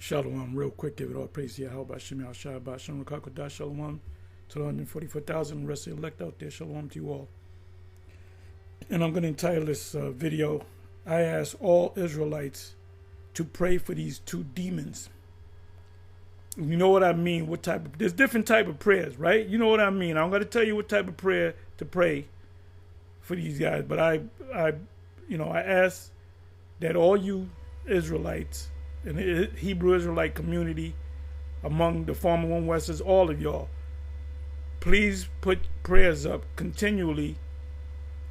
Shalom, real quick, give it all praise to Yahweh, Hashem, Yahshua, Hashem, Rakakodah, Shalom, to the 144,000 rest of the elect out there, Shalom to you all. And I'm going to entitle this video, I ask all Israelites to pray for these two demons. You know what I mean? What type of, there's different type of prayers, right? You know what I mean? I'm going to tell you what type of prayer to pray for these guys, but I ask that all you Israelites in the Hebrew Israelite community, among the former One Westers, all of y'all, please put prayers up continually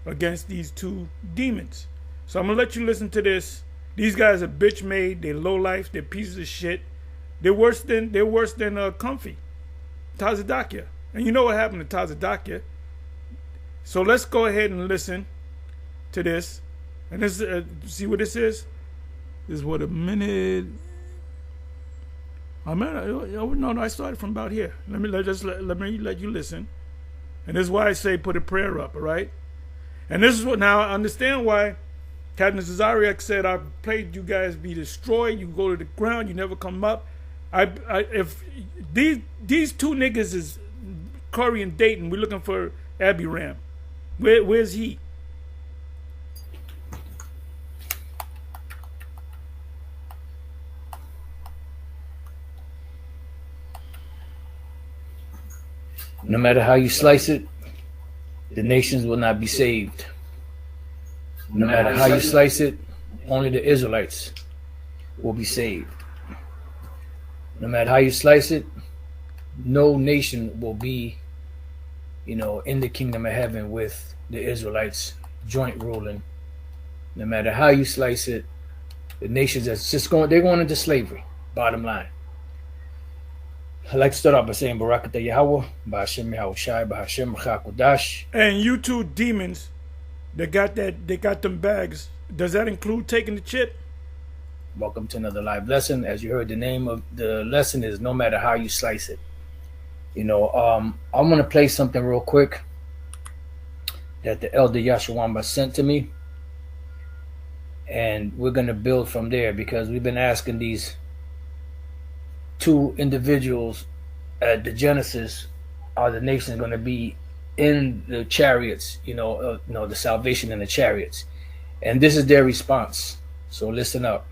against these two demons. So I'm gonna let you listen to this. These guys are bitch made. They're low life. They're pieces of shit. They're worse than Comfy, Tazadakia. And you know what happened to Tazadakia. So let's go ahead and listen to this. And this see what this is. This is what a minute. I started from about here. Let me let you listen. And this is why I say put a prayer up, all right? And this is what, now I understand why Captain Cesariak said, I played you guys be destroyed, you go to the ground, you never come up. If these two niggas is Curry and Dayton, we're looking for Abiram. Where's he? No matter how you slice it, the nations will not be saved. No matter how you slice it, only the Israelites will be saved. No matter how you slice it, no nation will be, in the kingdom of heaven with the Israelites joint ruling. No matter how you slice it, the nations they're going into slavery, bottom line. I'd like to start off by saying Barakatah Yahweh, Ba'ashem Yahushai, Ba'ashem Rakakodash. And you two demons they got them bags. Does that include taking the chip? Welcome to another live lesson. As you heard, the name of the lesson is No Matter How You Slice It. I'm going to play something real quick that the elder Yashawamba sent to me. And we're going to build from there, because we've been asking these two individuals at the Genesis, are the nations going to be in the chariots, the salvation in the chariots? And this is their response. So listen up.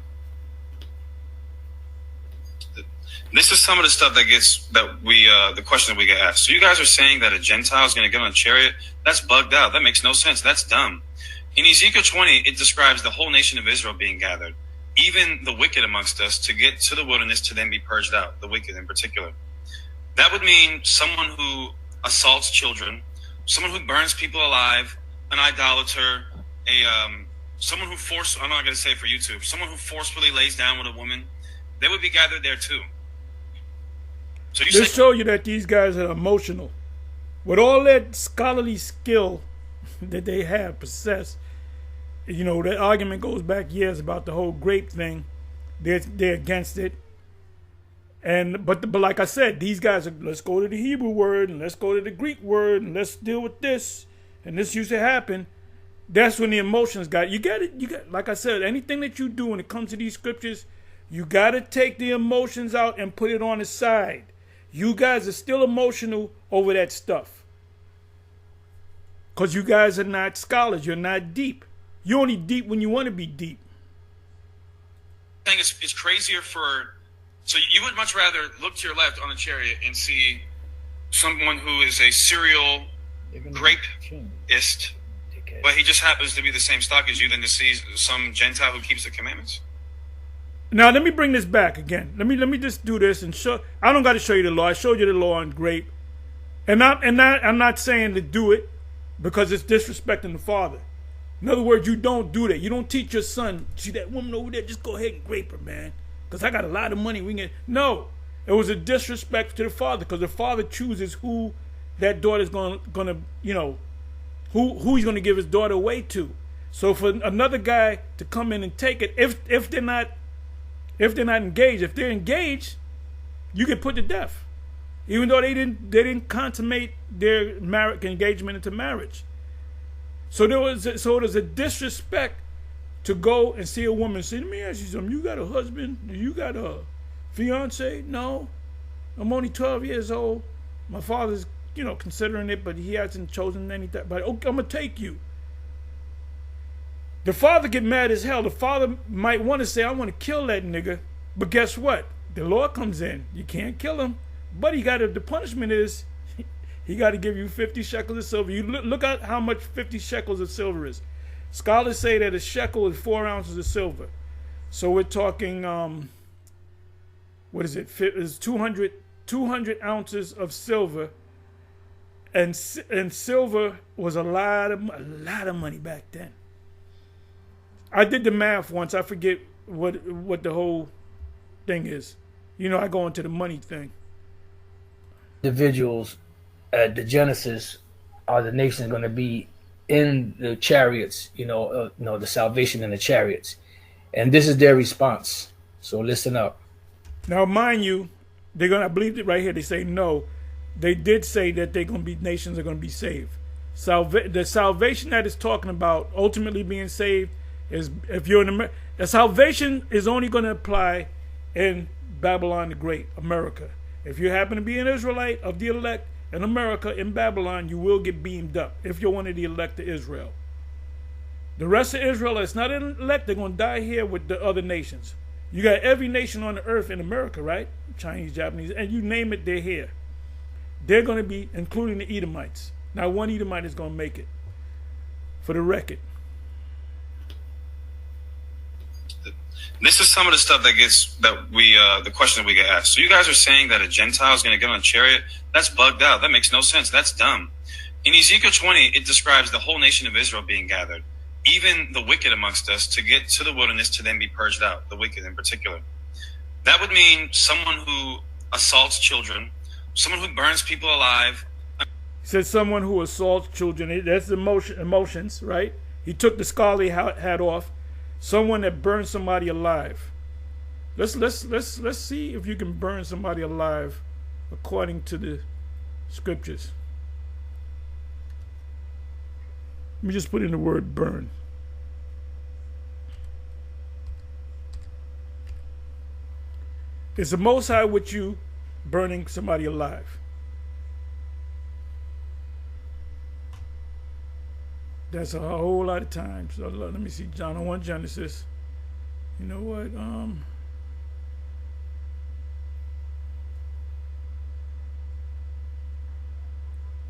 This is some of the stuff the question that we get asked. So you guys are saying that a Gentile is going to get on a chariot? That's bugged out. That makes no sense. That's dumb. In Ezekiel 20, it describes the whole nation of Israel being gathered, even the wicked amongst us, to get to the wilderness to then be purged out, the wicked in particular. That would mean someone who assaults children, someone who burns people alive, an idolater, someone who I'm not going to say it for YouTube, someone who forcefully lays down with a woman, they would be gathered there too. So this show you that these guys are emotional. With all that scholarly skill that they possess, that argument goes back years about the whole grape thing. They're against it. But like I said, these guys are, let's go to the Hebrew word and let's go to the Greek word and let's deal with this. And this used to happen. That's when the emotions got you. Got it. Like I said, anything that you do when it comes to these scriptures, you got to take the emotions out and put it on the side. You guys are still emotional over that stuff. Because you guys are not scholars. You're not deep. You're only deep when you want to be deep. I think it's crazier so you would much rather look to your left on the chariot and see someone who is a serial grapeist, but he just happens to be the same stock as you, than to see some Gentile who keeps the commandments? Now let me bring this back again. Let me just do this and show. I don't got to show you the law. I showed you the law on grape, and I'm not saying to do it because it's disrespecting the father. In other words, you don't do that. You don't teach your son, see that woman over there, just go ahead and grape her, man, because I got a lot of money. No, it was a disrespect to the father, because the father chooses who that daughter's gonna who he's gonna give his daughter away to. So for another guy to come in and take it, if they're not engaged, if they're engaged, you get put to death, even though they didn't consummate their engagement into marriage. So there was a disrespect to go and see a woman and say, let me ask you something. You got a husband? You got a Fiance? No. I'm only 12 years old. My father's, considering it, but he hasn't chosen anything. But okay, I'm going to take you. The father get mad as hell. The father might want to say, I want to kill that nigga. But guess what? The law comes in. You can't kill him. But the punishment is, he got to give you 50 shekels of silver. You look at how much 50 shekels of silver is. Scholars say that a shekel is 4 ounces of silver. So we're talking, what is it? It's 200 ounces of silver. And silver was a lot of money back then. I did the math once. I forget what the whole thing is. I go into the money thing. Individuals at the Genesis are the nations going to be in the chariots, the salvation in the chariots. And this is their response. So listen up. Now, mind you, I believe it right here. They say no. They did say that nations are going to be saved. The salvation that is talking about ultimately being saved is, if you're in America, the salvation is only going to apply in Babylon the Great, America. If you happen to be an Israelite of the elect in America, in Babylon, you will get beamed up if you're one of the elect of Israel. The rest of Israel that's not elect, they're going to die here with the other nations. You got every nation on the earth in America, right? Chinese, Japanese, and you name it, they're here. They're going to be, including the Edomites. Now, one Edomite is going to make it, for the record. This is some of the stuff the question that we get asked. So you guys are saying that a Gentile is going to get on a chariot? That's bugged out. That makes no sense. That's dumb. In Ezekiel 20, it describes the whole nation of Israel being gathered, even the wicked amongst us, to get to the wilderness to then be purged out, the wicked in particular. That would mean someone who assaults children, someone who burns people alive. He said someone who assaults children. That's emotions, right? He took the scholarly hat off. Someone that burns somebody alive. Let's see if you can burn somebody alive according to the scriptures. Let me just put in the word burn. It's the Most High with you burning somebody alive. That's a whole lot of times. So let me see, John 1 Genesis. You know what?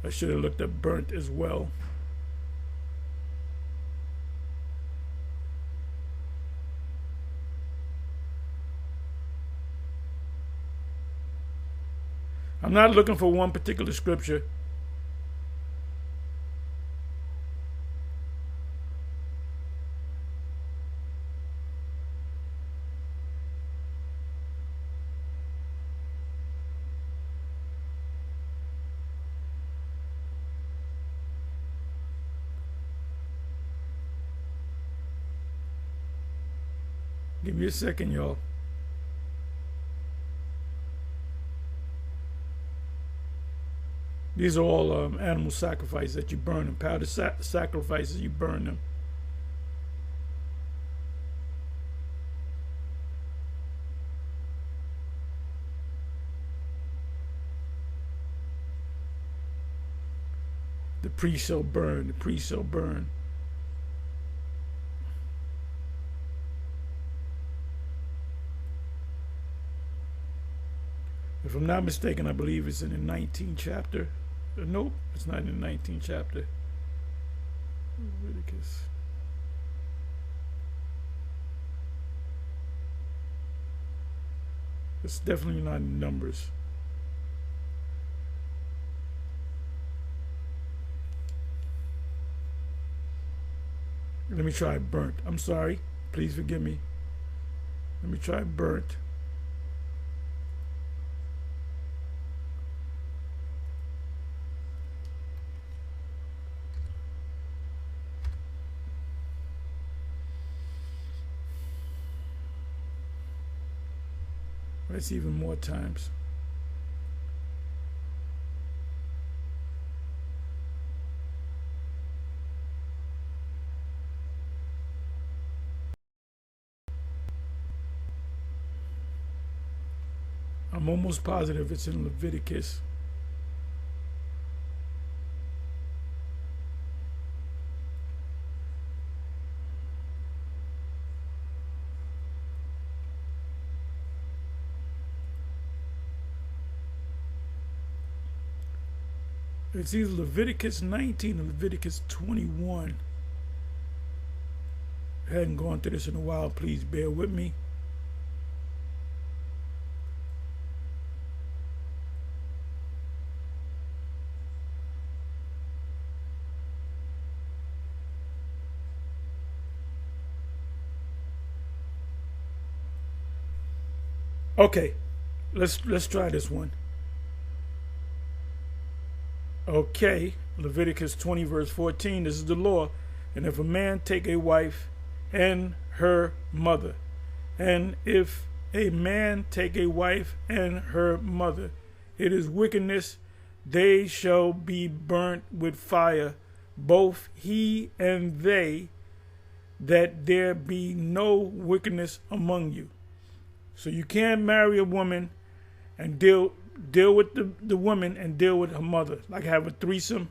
I should have looked up burnt as well. I'm not looking for one particular scripture. Give me a second, y'all. These are all animal sacrifices that you burn them. Powder sacrifices, you burn them. The priest shall burn. The priest shall burn. If I'm not mistaken, I believe it's in the 19th chapter. Nope, it's not in the 19th chapter. Leviticus. It's definitely not in Numbers. Let me try burnt. I'm sorry. Please forgive me. Let me try burnt. That's even more times. I'm almost positive it's in Leviticus. It's either Leviticus 19 or Leviticus 21. I hadn't gone through this in a while. Please bear with me. Okay, let's try this one. Okay, Leviticus 20 verse 14, this is the law. And if a man take a wife and her mother, and if a man take a wife and her mother, it is wickedness, they shall be burnt with fire, both he and they, that there be no wickedness among you. So you can't marry a woman and deal with the woman and deal with her mother, like have a threesome.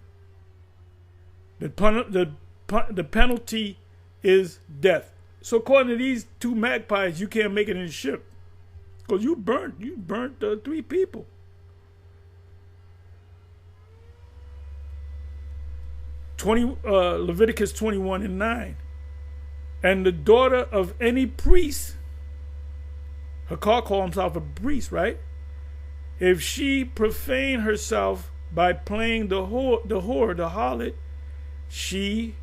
The penalty is death. So according to these two magpies, you can't make it in the ship because you burnt 3 people. Leviticus 21 and 9. And the daughter of any priest, Hakar called himself a priest, right? If she profane herself by playing the harlot, she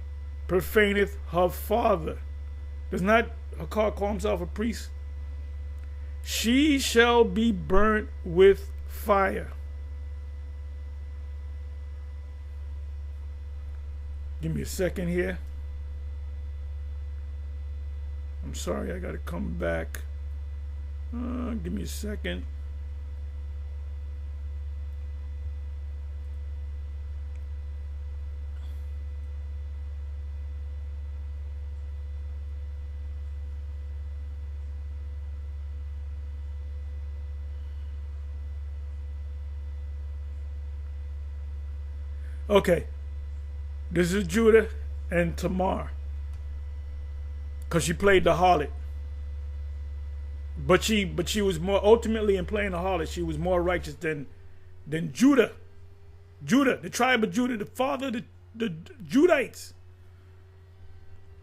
profaneth her father. Does not Hakar call himself a priest? She shall be burnt with fire. Give me a second here. I'm sorry, I gotta come back. Give me a second. Okay, this is Judah and Tamar, because she played the harlot. But she was more, ultimately in playing the harlot, she was more righteous than Judah. Judah, the tribe of Judah, the father of the Judites.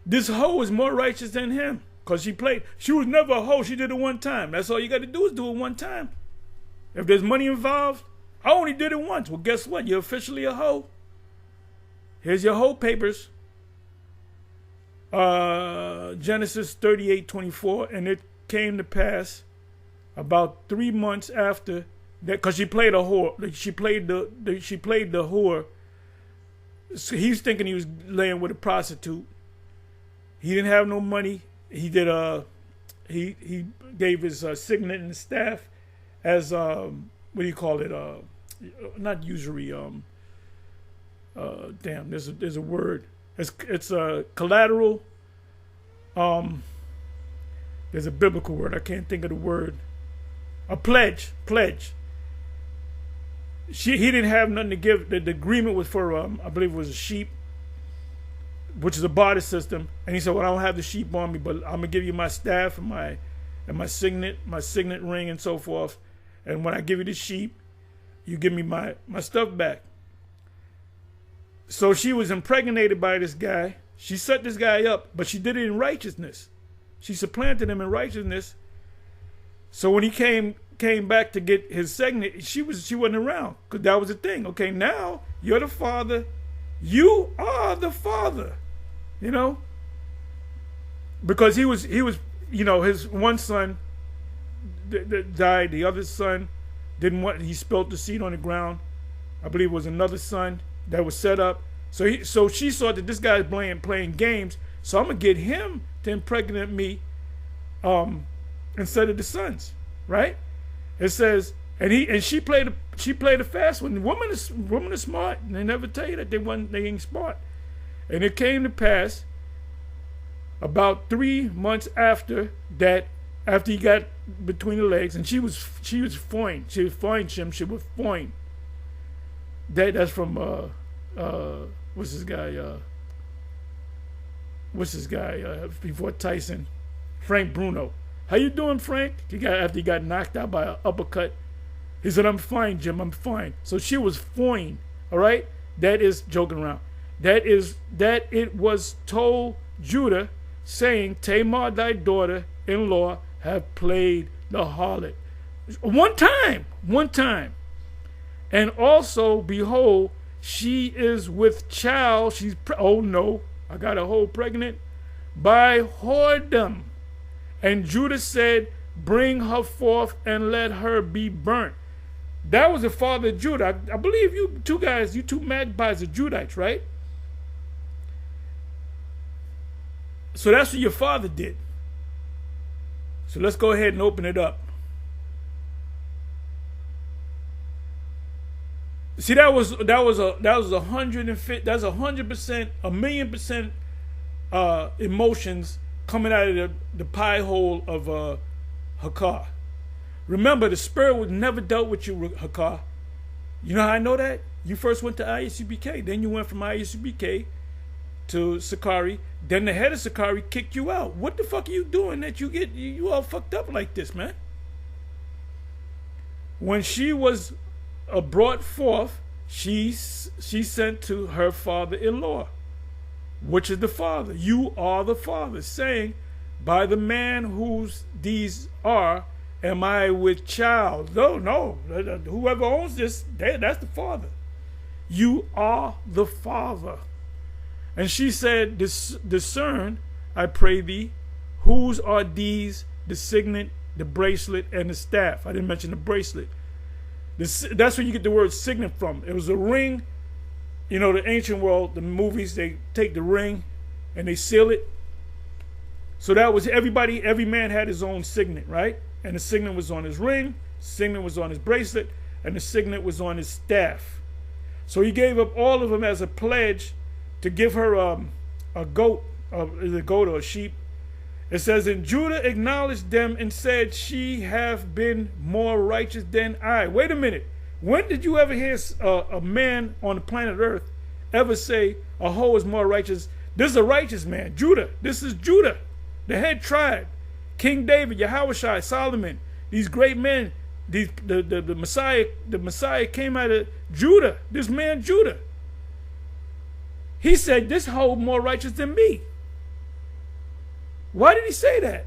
This hoe is more righteous than him, because she was never a hoe, she did it one time. That's all you got to do is do it one time. If there's money involved, I only did it once. Well, guess what? You're officially a hoe. Here's your hoe papers. Genesis 38:24, and it came to pass about 3 months after that, because she played a whore. She played the whore. So he's thinking he was laying with a prostitute. He didn't have no money. He did he gave his signet and staff as what do you call it? Not usury. Damn, there's a word. It's a collateral. There's a biblical word. I can't think of the word. A pledge. He didn't have nothing to give. The agreement was for I believe it was a sheep, which is a barter system. And he said, "Well, I don't have the sheep on me, but I'm gonna give you my staff and my signet ring and so forth. And when I give you the sheep, you give me my stuff back." So she was impregnated by this guy. She set this guy up, but she did it in righteousness. She supplanted him in righteousness. So when he came back to get his signet, she wasn't around, because that was the thing. Okay, now you're the father. You are the father. You know, because he was his one son died. The other son didn't want. He spilled the seed on the ground. I believe it was another son that was set up. So she saw that this guy's playing games. So I'm gonna get him to impregnate me, instead of the sons, right? It says, and she played a fast one. Women are smart, and they never tell you that they ain't smart. And it came to pass about 3 months after that, after he got between the legs, and she was fine. She was fine, Jim. She was fine. That's from what's this guy? Before Tyson, Frank Bruno. How you doing, Frank? After he got knocked out by an uppercut, he said, "I'm fine, Jim. I'm fine." So she was fine. All right. That is joking around. That it was told Judah, saying, "Tamar, thy daughter-in-law, have played the harlot." One time. And also, behold, she is with child. Oh no, I got a whole pregnant by whoredom. And Judah said, "Bring her forth and let her be burnt." That was the father of Judah. I believe you two magpies are Judites, right? So that's what your father did. So let's go ahead and open it up. See, that was 150. That's 100%, 1,000,000% emotions coming out of the pie hole of Hakar. Remember, the spirit was never dealt with you, Hakar. You know how I know that? You first went to ISUBK, then you went from ISUBK to Sakari. Then the head of Sakari kicked you out. What the fuck are you doing that you all fucked up like this, man? When she was brought forth, she sent to her father-in-law, which is the father. You are the father, saying, "By the man whose these are, am I with child?" No. Whoever owns this, that's the father. You are the father. And she said, "Discern, I pray thee, whose are these, the signet, the bracelet, and the staff." I didn't mention the bracelet. That's where you get the word signet from. It was a ring. You know, the ancient world, the movies, they take the ring and they seal it. So that was every man had his own signet, right? And the signet was on his ring, signet was on his bracelet, and the signet was on his staff. So he gave up all of them as a pledge to give her a goat or a sheep. It says, "And Judah acknowledged them and said, She have been more righteous than I." Wait a minute. When did you ever hear a man on the planet Earth ever say a hoe is more righteous? This is a righteous man, Judah. This is Judah, the head tribe. King David, Yahushua, Solomon, these great men, the Messiah came out of Judah. This man, Judah. He said, "This hoe more righteous than me." Why did he say that?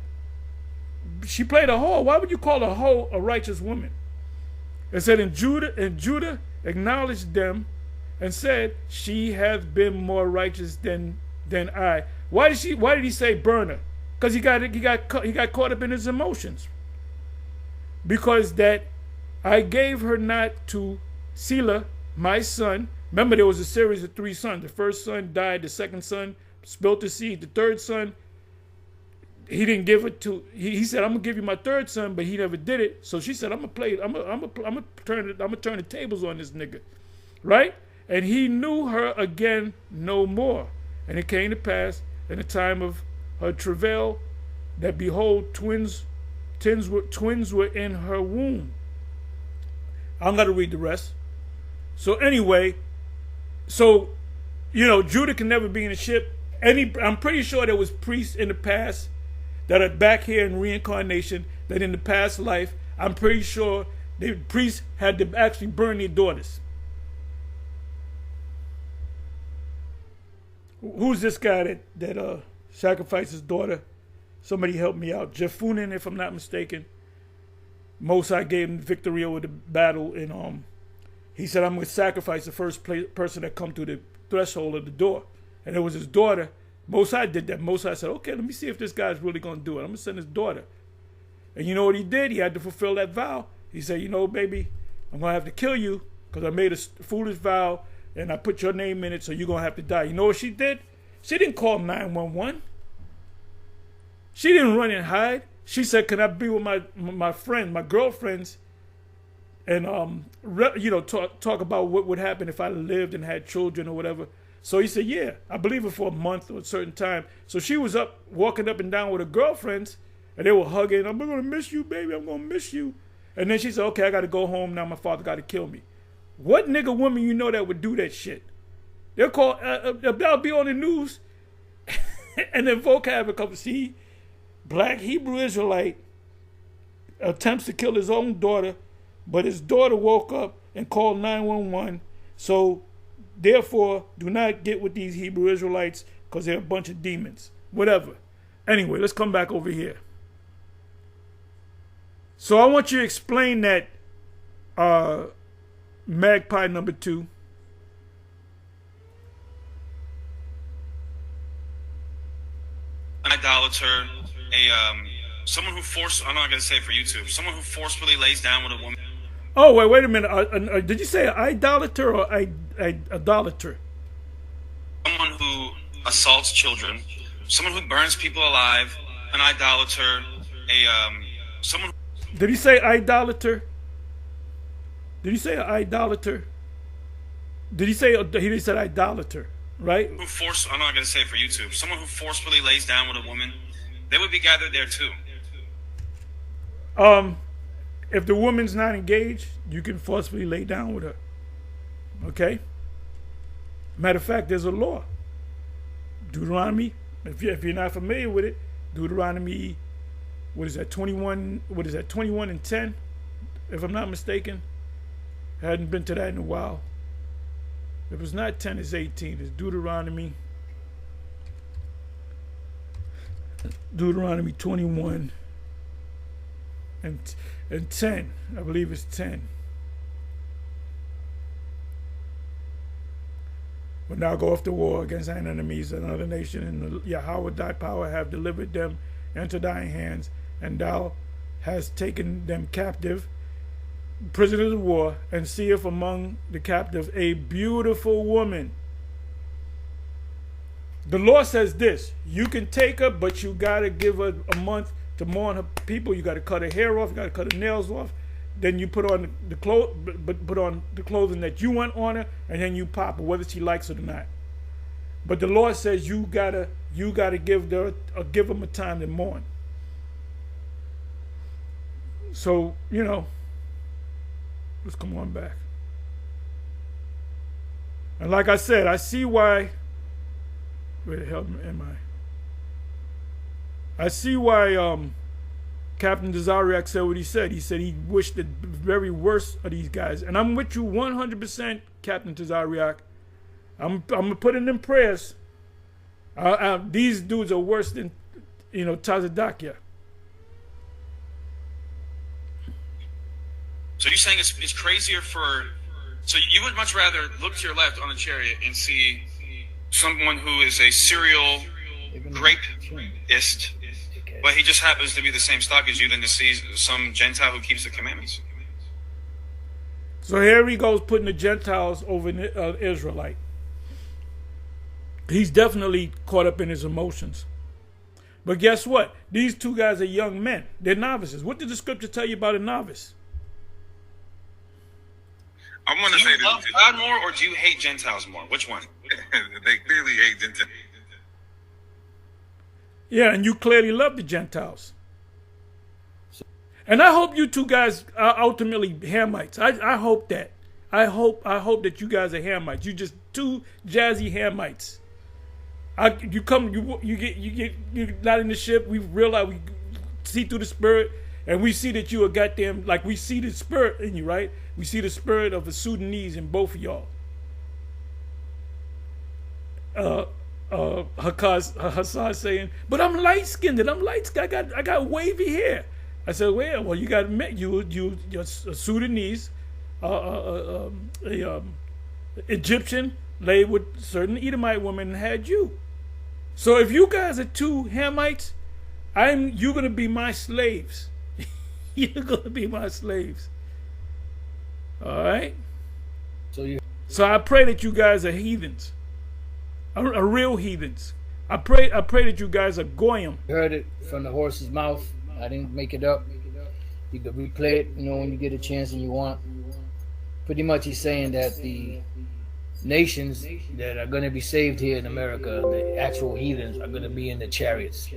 She played a hoe. Why would you call a hoe a righteous woman? It said, and Judah acknowledged them and said, "She hath been more righteous than I." Why did he say burn her? Because he got caught up in his emotions. Because that I gave her not to Selah, my son. Remember, there was a series of 3 sons. The first son died. The second son spilt the seed. The third son, he didn't give it to. He said, "I'm gonna give you my third son," but he never did it. So she said, "I'm gonna turn the tables on this nigga," right? And he knew her again no more. And it came to pass in the time of her travail that behold, twins were in her womb. I'm gonna read the rest. So anyway, Judah can never be in a ship. I'm pretty sure there was priests in the past that are back here in reincarnation, that in the past life, I'm pretty sure the priests had to actually burn their daughters. Who's this guy that sacrificed his daughter? Somebody help me out. Jephunneh, if I'm not mistaken. Mosai gave him victory over the battle, and he said, "I'm going to sacrifice the first person that come through the threshold of the door." And it was his daughter. Mosai did that. Mosai said, "Okay, let me see if this guy's really going to do it. I'm going to send his daughter." And you know what he did? He had to fulfill that vow. He said, "Baby, I'm going to have to kill you because I made a foolish vow and I put your name in it, so you're going to have to die." You know what she did? She didn't call 911. She didn't run and hide. She said, "Can I be with my friend, my girlfriends, and talk about what would happen if I lived and had children or whatever?" So he said, "Yeah, I believe her for a month or a certain time." So she was walking up and down with her girlfriends, And they were hugging. I'm going to miss you, baby. I'm going to miss you. And then she said, okay, I got to go home now. My father got to kill me. What nigga woman you know that would do that shit? They'll call, they'll be on the news. And then vocab will come, see, black Hebrew Israelite attempts to kill his own daughter, but his daughter woke up and called 911. So, therefore, do not get with these Hebrew Israelites because they're a bunch of demons. Whatever. Anyway, let's come back over here. So I want you to explain that magpie number 2. An idolater, someone who I'm not going to say it for YouTube, someone who forcefully lays down with a woman. Oh, wait a minute. Did you say idolater or idolater? Someone who assaults children, someone who burns people alive, an idolater, someone who... Did he say idolater? Did he say idolater? Did he say, he said idolater, right? I'm not going to say it for YouTube, someone who forcefully lays down with a woman, they would be gathered there too. If the woman's not engaged, you can forcefully lay down with her. Okay? Matter of fact, there's a law. Deuteronomy, if you're not familiar with it, Deuteronomy, what is that, 21 and 10, if I'm not mistaken. I hadn't been to that in a while. If it's not 10, it's 18. It's Deuteronomy 21 and 10. I believe it's 10. But now go off to war against thine enemies and another nation, and Yahweh thy power have delivered them into thine hands, and thou hast taken them captive, prisoners of war, and seest among the captive a beautiful woman. The law says this: you can take her, but you gotta give her a month to mourn her people. You gotta cut her hair off, you gotta cut her nails off. Then you put on the clothing that you want on her, and then you pop her, whether she likes it or not. But the Lord says you gotta give them a time to mourn. So, let's come on back. And like I said, I see why. Where the hell am I? I see why Captain Desariac said what he said. He said he wished the very worst of these guys. And I'm with you 100%, Captain Desariac. I'm going to put it in prayers. These dudes are worse than, Tazadakia. So you're saying it's crazier so you would much rather look to your left on the chariot and see someone who is a serial rapist, but he just happens to be the same stock as you, than to see some Gentile who keeps the commandments? So here he goes putting the Gentiles over an Israelite. He's definitely caught up in his emotions. But guess what? These two guys are young men. They're novices. What did the scripture tell you about a novice? I want to say, do you love God more, or do you hate Gentiles more? Which one? They clearly hate Gentiles. Yeah, and you clearly love the Gentiles. And I hope you two guys are ultimately Hamites. I hope that. I hope that you guys are Hamites. You just two jazzy Hamites. You're not in the ship. We realize, we see through the spirit, and we see that you are goddamn, like, we see the spirit in you, right? We see the spirit of a Sudanese in both of y'all. Hassan saying, but I'm light skinned. I got wavy hair. I said, well, you got you're a Sudanese, Egyptian, laid with certain Edomite women and had you. So if you guys are two Hamites, you're gonna be my slaves. You're gonna be my slaves. All right. So I pray that you guys are heathens, are real heathens. I pray that you guys are goyim. You heard it from the horse's mouth. I didn't make it up. You could replay it, when you get a chance and you want. Pretty much he's saying that the nations that are going to be saved here in America, the actual heathens, are going to be in the chariots.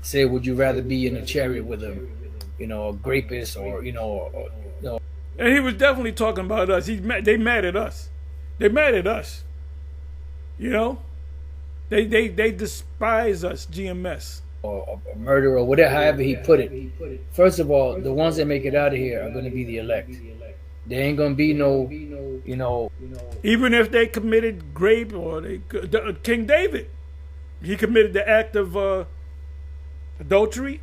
say, would you rather be in a chariot with a, a grapist, or And he was definitely talking about us. They mad at us. They mad at us. You know, they despise us, GMS. or a murderer, or whatever, however he put it. First of all, the ones that make it out of here are going to be the elect. There ain't going to be no, Even if they committed rape, or King David, he committed the act of adultery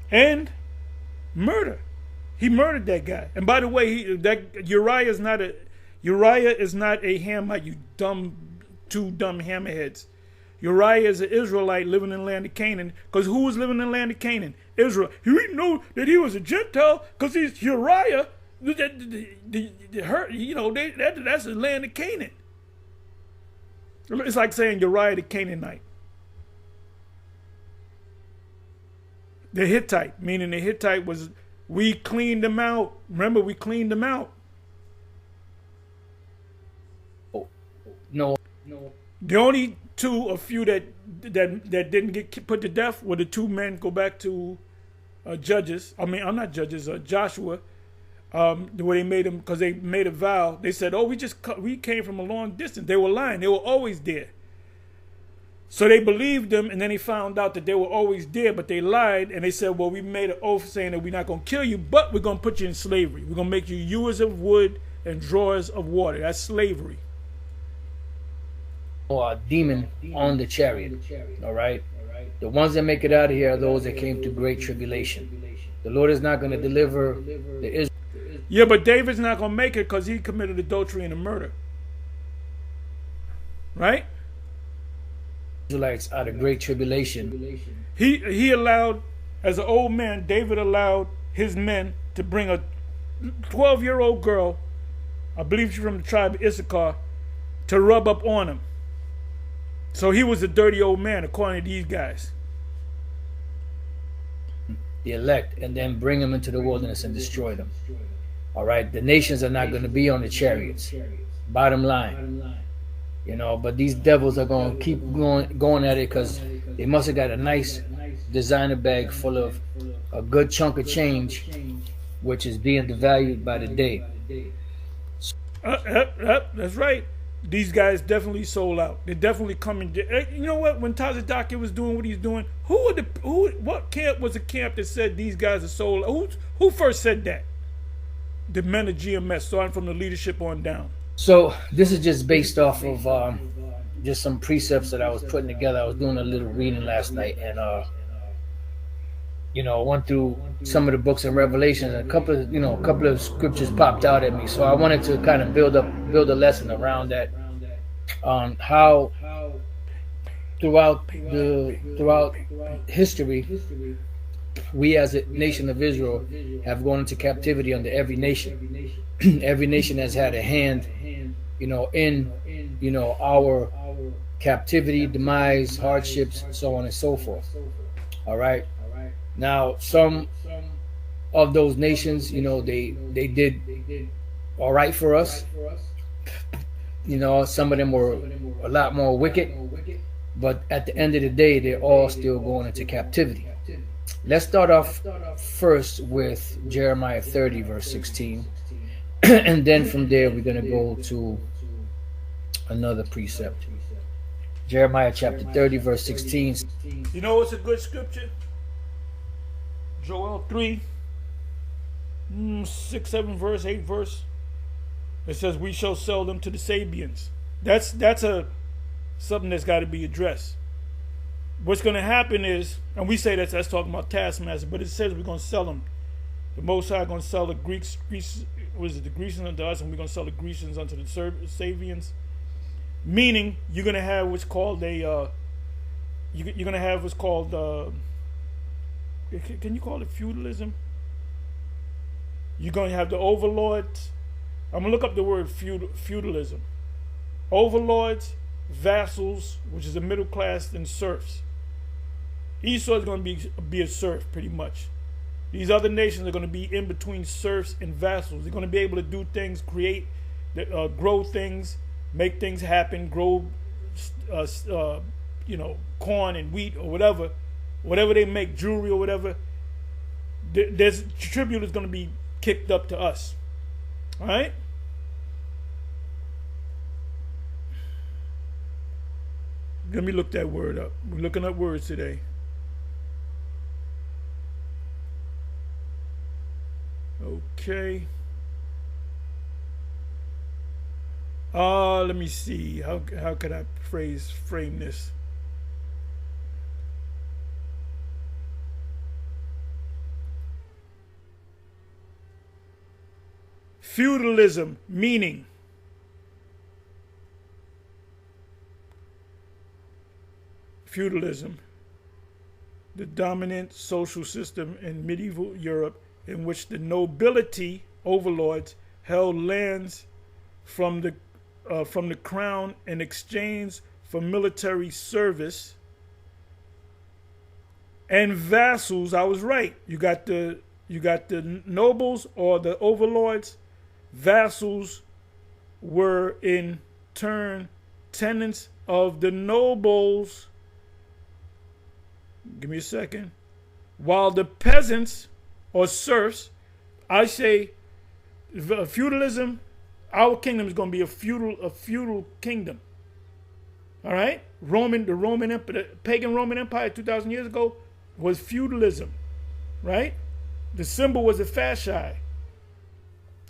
and murder. He murdered that guy. And by the way, Uriah is not a Hamite. You two dumb hammerheads. Uriah is an Israelite living in the land of Canaan. Because who was living in the land of Canaan? Israel. You didn't know that he was a Gentile because he's Uriah. That's the land of Canaan. It's like saying Uriah the Canaanite. The Hittite, meaning the Hittite was, we cleaned them out. Remember, we cleaned them out. No. The only two or few that didn't get put to death were the two men. Go back to Judges. I'm not Judges. Joshua. Where they made them, because they made a vow. They said, "Oh, we came from a long distance." They were lying. They were always there. So they believed them, and then they found out that they were always there, but they lied, and they said, "Well, we made an oath saying that we're not going to kill you, but we're going to put you in slavery. We're going to make you hewers of wood and drawers of water." That's slavery. Or a demon on the chariot. All right? The ones that make it out of here are those that came through great tribulation. The Lord is not going to deliver the Israelites. Yeah, but David's not going to make it because he committed adultery and a murder. Right? Israelites out of great tribulation. He allowed, as an old man, David allowed his men to bring a 12-year-old girl, I believe she's from the tribe of Issachar, to rub up on him. So he was a dirty old man, according to these guys. The elect, and then bring them into the wilderness and destroy them. All right? The nations are not going to be on the chariots. Bottom line. But these devils are going to keep going at it because they must have got a nice designer bag full of a good chunk of change, which is being devalued by the day. That's right. These guys definitely sold out. They're definitely coming. You know what? When Tazadaki was doing what he's doing, what camp was the camp that said these guys are sold out? Who first said that? The men of GMS, starting from the leadership on down. So this is just based off of just some precepts that I was putting together. I was doing a little reading last night, and went through some of the books in Revelations, and a couple of scriptures popped out at me. So I wanted to kind of build a lesson around that, on how throughout history, we as a nation of Israel have gone into captivity under every nation. Every nation has had a hand, in our captivity, demise, hardships, so on and so forth. All right. Now, some of those nations, they did all right for us. Some of them were a lot more wicked, but at the end of the day, they're all still going into captivity. Let's start off first with Jeremiah 30, verse 16. And then from there, we're going to go to another precept. Jeremiah chapter 30, verse 16. You know what's a good scripture? Joel 3, 6, 7 verse, 8 verse. It says, "We shall sell them to the Sabians." That's something that's got to be addressed. What's going to happen is, and we say that's talking about taskmaster, but it says we're going to sell them. The Most High going to sell the Greeks, the Grecians unto us, and we're going to sell the Grecians unto the Sabians. Meaning, you're going to have what's called can you call it feudalism? You're going to have the overlords. I'm going to look up the word feudalism. Overlords, vassals, which is the middle class, and serfs. Esau is going to be a serf, pretty much. These other nations are going to be in between serfs and vassals. They're going to be able to do things, grow things, make things happen, grow, corn and wheat or whatever whatever they make, jewelry or whatever, there's tribute is going to be kicked up to us. All right? Let me look that word up. We're looking up words today. Okay. Let me see. How could I frame this? Feudalism, meaning feudalism, the dominant social system in medieval Europe in which the nobility overlords held lands from the crown in exchange for military service, and vassals. I was right. You got the nobles or the overlords. Vassals were in turn tenants of the nobles. Give me a second. While the peasants or serfs, I say feudalism, our kingdom is going to be a feudal kingdom. All right? The Roman Empire, the pagan Roman Empire 2,000 years ago was feudalism, right? The symbol was the fasci,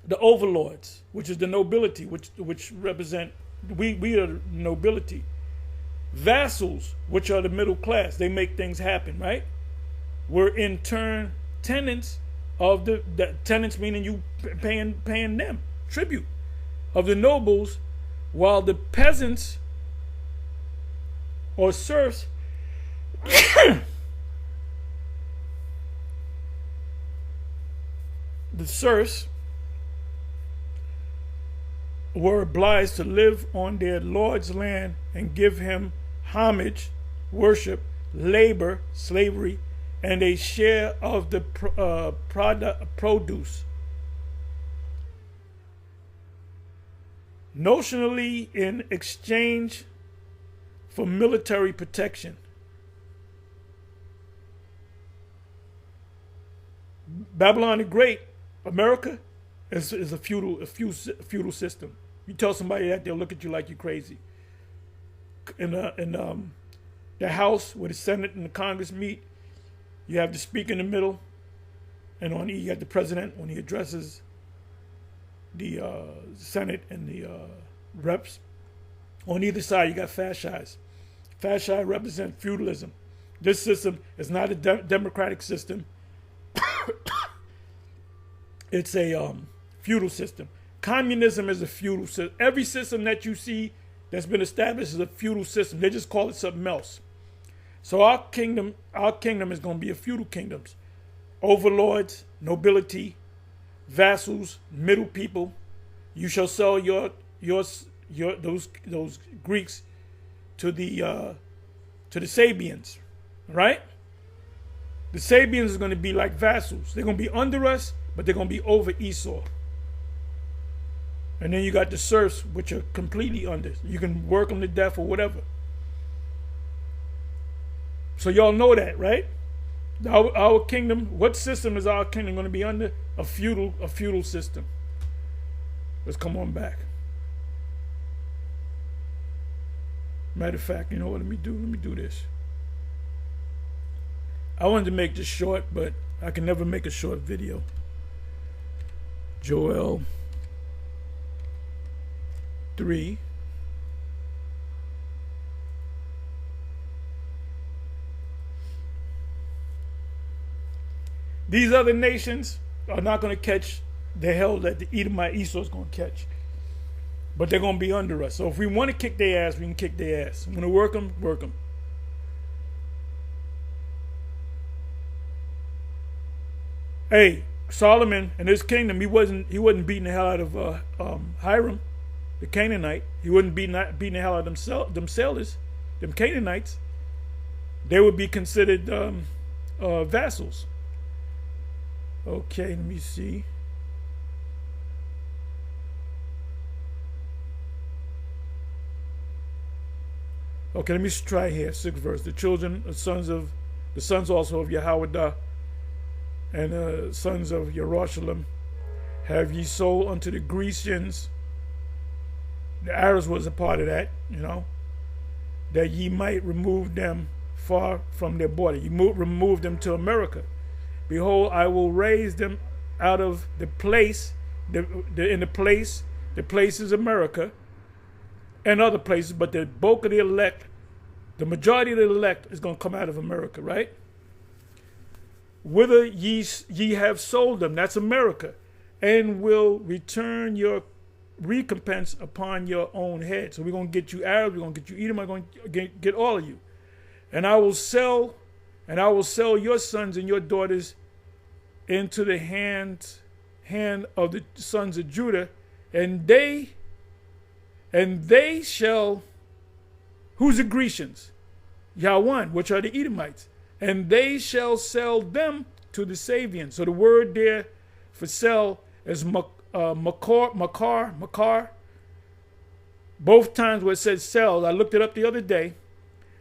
the overlords, which is the nobility, which represent, we are the nobility. Vassals, which are the middle class, they make things happen, right? Were in turn tenants of the tenants, meaning you paying them tribute, of the nobles, while the peasants or serfs the serfs were obliged to live on their lord's land and give him homage, worship, labor, slavery, and a share of the produce. Notionally in exchange for military protection. Babylon the Great, America, is a feudal system. You tell somebody that, they'll look at you like you're crazy. In the House where the Senate and the Congress meet, you have the Speaker in the middle, and on you got the President when he addresses the Senate and the reps. On either side, you got fascis. Fasci represent feudalism. This system is not a democratic system. It's a feudal system. Communism is a feudal system. Every system that you see that's been established is a feudal system. They just call it something else. So our kingdom is going to be a feudal kingdom. Overlords, nobility, vassals, middle people. You shall sell those Greeks to the Sabians, right? The Sabians are going to be like vassals. They're going to be under us, but they're going to be over Esau. And then you got the serfs, which are completely under. You can work them to death or whatever. So y'all know that, right? Our kingdom, what system is our kingdom going to be under? A feudal system. Let's come on back. Matter of fact, you know what? Let me do this. I wanted to make this short, but I can never make a short video. Joel 3. These other nations are not going to catch the hell that the Edomite Esau is going to catch. But they're going to be under us. So if we want to kick their ass, we can kick their ass. Want to work them, work them. Hey, Solomon and his kingdom, he wasn't beating the hell out of Hiram, the Canaanite. He wasn't beating the hell out of them sailors, them Canaanites. They would be considered vassals. Okay, let me see. Okay, let me try here. 6th verse. The the sons also of Yahweh and the sons of Jerusalem, have ye sold unto the Grecians. The Arabs was a part of that, that ye might remove them far from their border. You remove them to America. Behold, I will raise them out of the place, the place is America, and other places, but the bulk of the elect, the majority of the elect is going to come out of America, right? Whither ye have sold them, that's America, and will return your recompense upon your own head. So we're going to get you Arabs, we're going to get you Edom, we're going to get all of you. And I will sell your sons and your daughters into the hand of the sons of Judah, and they shall, who's the Grecians? Yawan, which are the Edomites, and they shall sell them to the Sabians. So the word there for sell is makar. Both times where it says sell, I looked it up the other day.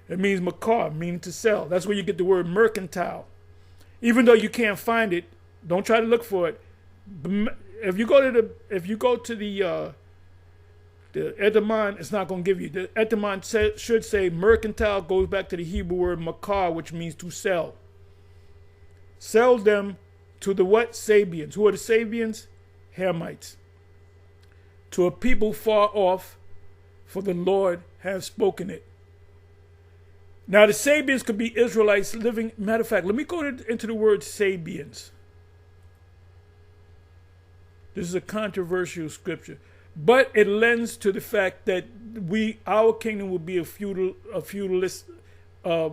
It means makar, meaning to sell. That's where you get the word mercantile. Even though you can't find it, don't try to look for it. If you go to the Etamon, it's not going to give you. The Etamon should say mercantile, goes back to the Hebrew word makar, which means to sell. Sell them to the what? Sabians. Who are the Sabians? Hamites. To a people far off, for the Lord has spoken it. Now the Sabians could be Israelites living. Matter of fact, let me go into the word Sabians. This is a controversial scripture, but it lends to the fact that our kingdom will be feudalism. Let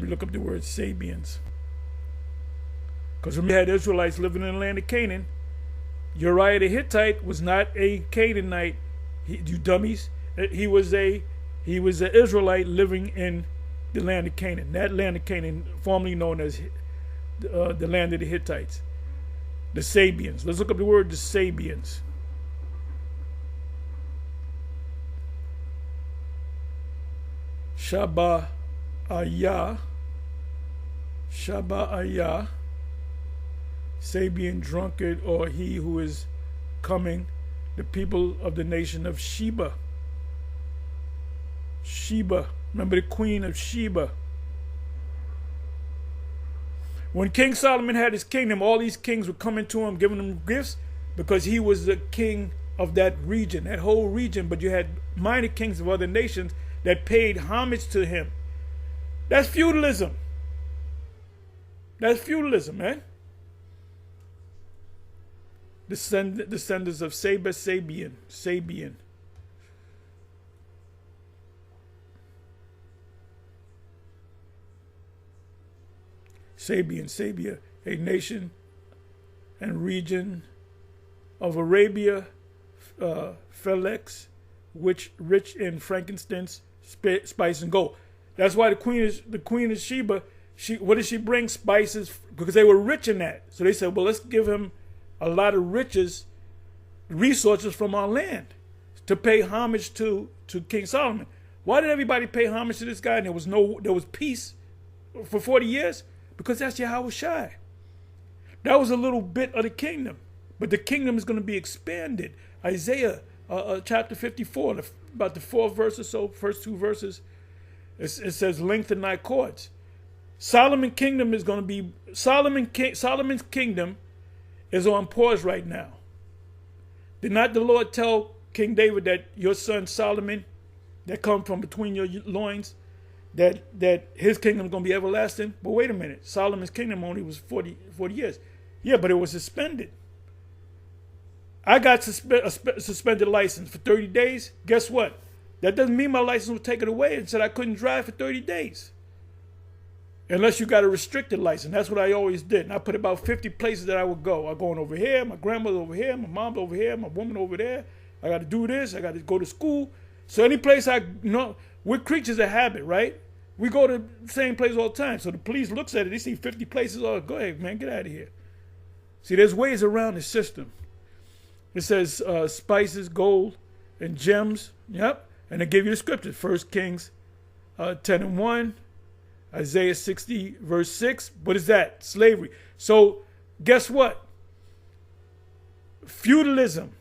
me look up the word Sabians, because when we had Israelites living in the land of Canaan, Uriah the Hittite was not a Canaanite. You dummies! He was an Israelite living in the land of Canaan. That land of Canaan, formerly known as the land of the Hittites, the Sabians. Let's look up the word the Sabians. Shaba'ayah, Sabian, drunkard, or he who is coming, the people of the nation of Sheba. Remember the queen of Sheba. When King Solomon had his kingdom, all these kings were coming to him, giving him gifts, because he was the king of that region, that whole region. But you had minor kings of other nations that paid homage to him. That's feudalism. That's feudalism, man. Descendants of Sabian. Sabia, a nation and region of Arabia, Felix, which rich in frankincense, spice, and gold. That's why the queen of Sheba. What did she bring? Spices, because they were rich in that. So they said, well, let's give him a lot of resources from our land to pay homage to King Solomon. Why did everybody pay homage to this guy? And there was peace for 40 years? Because that's Yahweh Shai. That was a little bit of the kingdom. But the kingdom is going to be expanded. Isaiah chapter 54, about the fourth verse or so, first two verses, it says, lengthen thy cords. Solomon's kingdom is on pause right now. Did not the Lord tell King David that your son Solomon, that come from between your loins, that his kingdom is going to be everlasting? But wait a minute, Solomon's kingdom only was 40 years. Yeah, but it was suspended. I got a suspended license for 30 days. Guess what? That doesn't mean my license was taken away and said I couldn't drive for 30 days. Unless you got a restricted license. That's what I always did. And I put about 50 places that I would go. I'm going over here, my grandmother over here, my mom over here, my woman over there. I got to do this. I got to go to school. So any place we're creatures of habit, right? We go to the same place all the time. So the police looks at it. They see 50 places. Oh, go ahead, man. Get out of here. See, there's ways around the system. It says spices, gold, and gems. Yep. And I give you the scriptures. 1 Kings 10:1, Isaiah 60 verse 6. What is that? Slavery. So guess what? Feudalism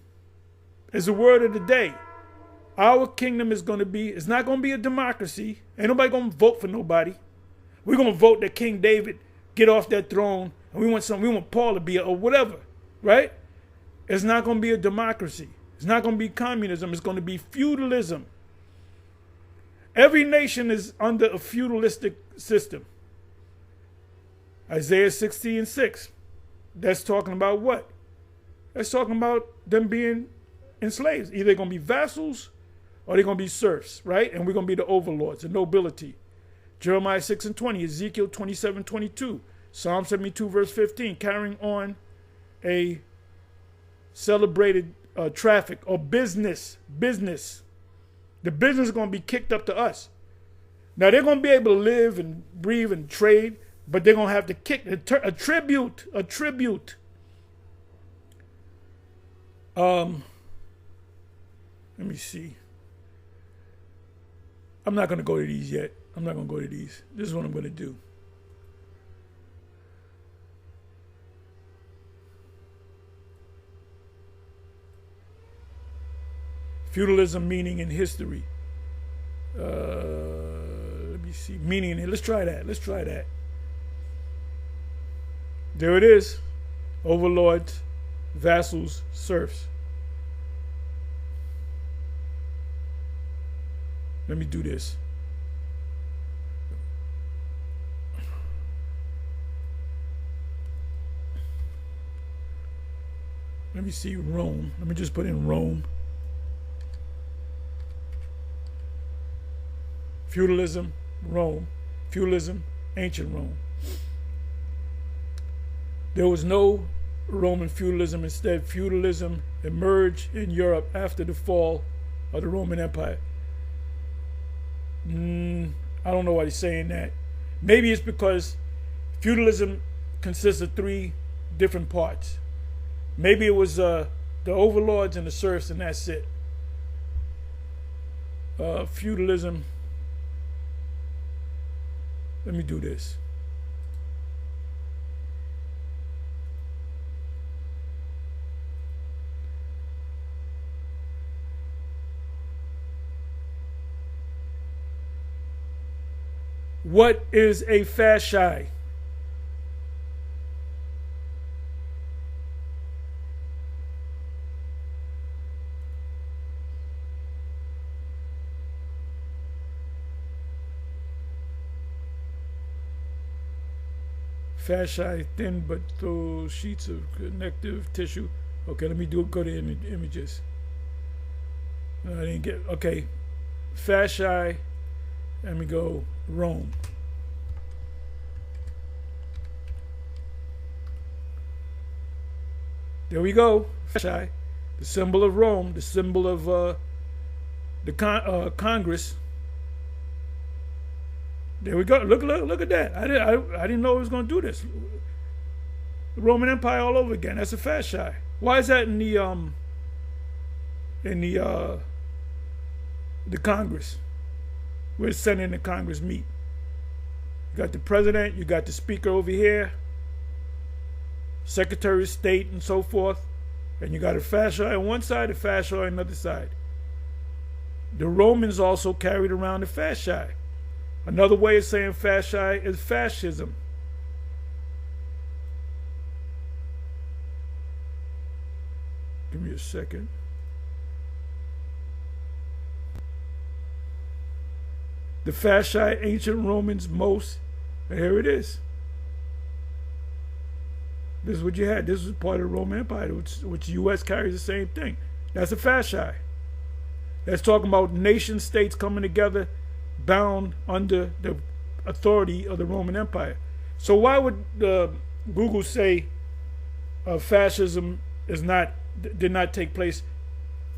is the word of the day. Our kingdom is going to be, it's not going to be a democracy. Ain't nobody going to vote for nobody. We're going to vote that King David get off that throne, and we want Paul to be, or whatever, right? It's not going to be a democracy. It's not going to be communism. It's going to be feudalism. Every nation is under a feudalistic system. Isaiah 60:6. That's talking about what? That's talking about them being enslaved. Either they're going to be vassals or they're going to be serfs, right? And we're going to be the overlords, the nobility. Jeremiah 6:20, Ezekiel 27:22, Psalm 72 verse 15, carrying on a celebrated traffic or business. The business is going to be kicked up to us. Now they're going to be able to live and breathe and trade, but they're going to have to kick a tribute. Let me see. I'm not going to go to these yet. I'm not going to go to these. This is what I'm going to do. Feudalism meaning in history. Let me see. Meaning in here. Let's try that. There it is. Overlords, vassals, serfs. Let me do this. Let me see Rome. Let me just put in Rome. Feudalism, Rome. Feudalism, ancient Rome. There was no Roman feudalism. Instead, feudalism emerged in Europe after the fall of the Roman Empire. I don't know why he's saying that. Maybe it's because feudalism consists of three different parts. Maybe it was the overlords and the serfs, and that's it. Feudalism. Let me do this. What is a fasci? Fasci, thin but those sheets of connective tissue. Okay, let me go to images. No, I didn't get, okay. Fasci, let me go Rome. There we go. Fasci, the symbol of Rome, the symbol of the Congress. There we go. Look at that. I didn't know it was going to do this. The Roman Empire all over again. That's a fasci. Why is that in the Congress? Where the Senate and the Congress meet. You got the president. You got the speaker over here. Secretary of State and so forth. And you got a fasci on one side, a fasci on another side. The Romans also carried around the fasci. Another way of saying fasci is fascism. Give me a second. The fasci, ancient Romans most, and here it is. This is what you had. This was part of the Roman Empire, which the U.S. carries the same thing. That's a fasci. That's talking about nation states coming together, bound under the authority of the Roman Empire. So why would Google say fascism did not take place?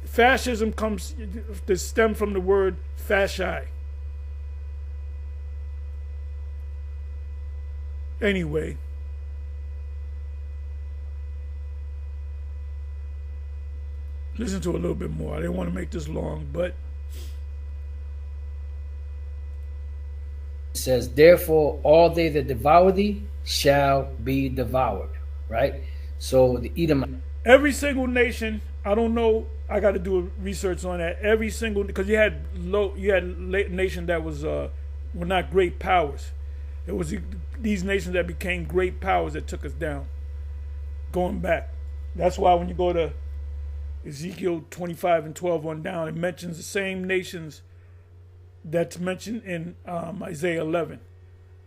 Fascism comes to stem from the word fasci. Anyway, listen to a little bit more. I didn't want to make this long, but says, therefore all they that devour thee shall be devoured. Right? So the Edom, every single nation, I don't know, I got to do research on that. Every single, because you had nation that was were not great powers. It was these nations that became great powers that took us down. Going back, that's why when you go to Ezekiel 25 and 12 on down, it mentions the same nations that's mentioned in Isaiah 11.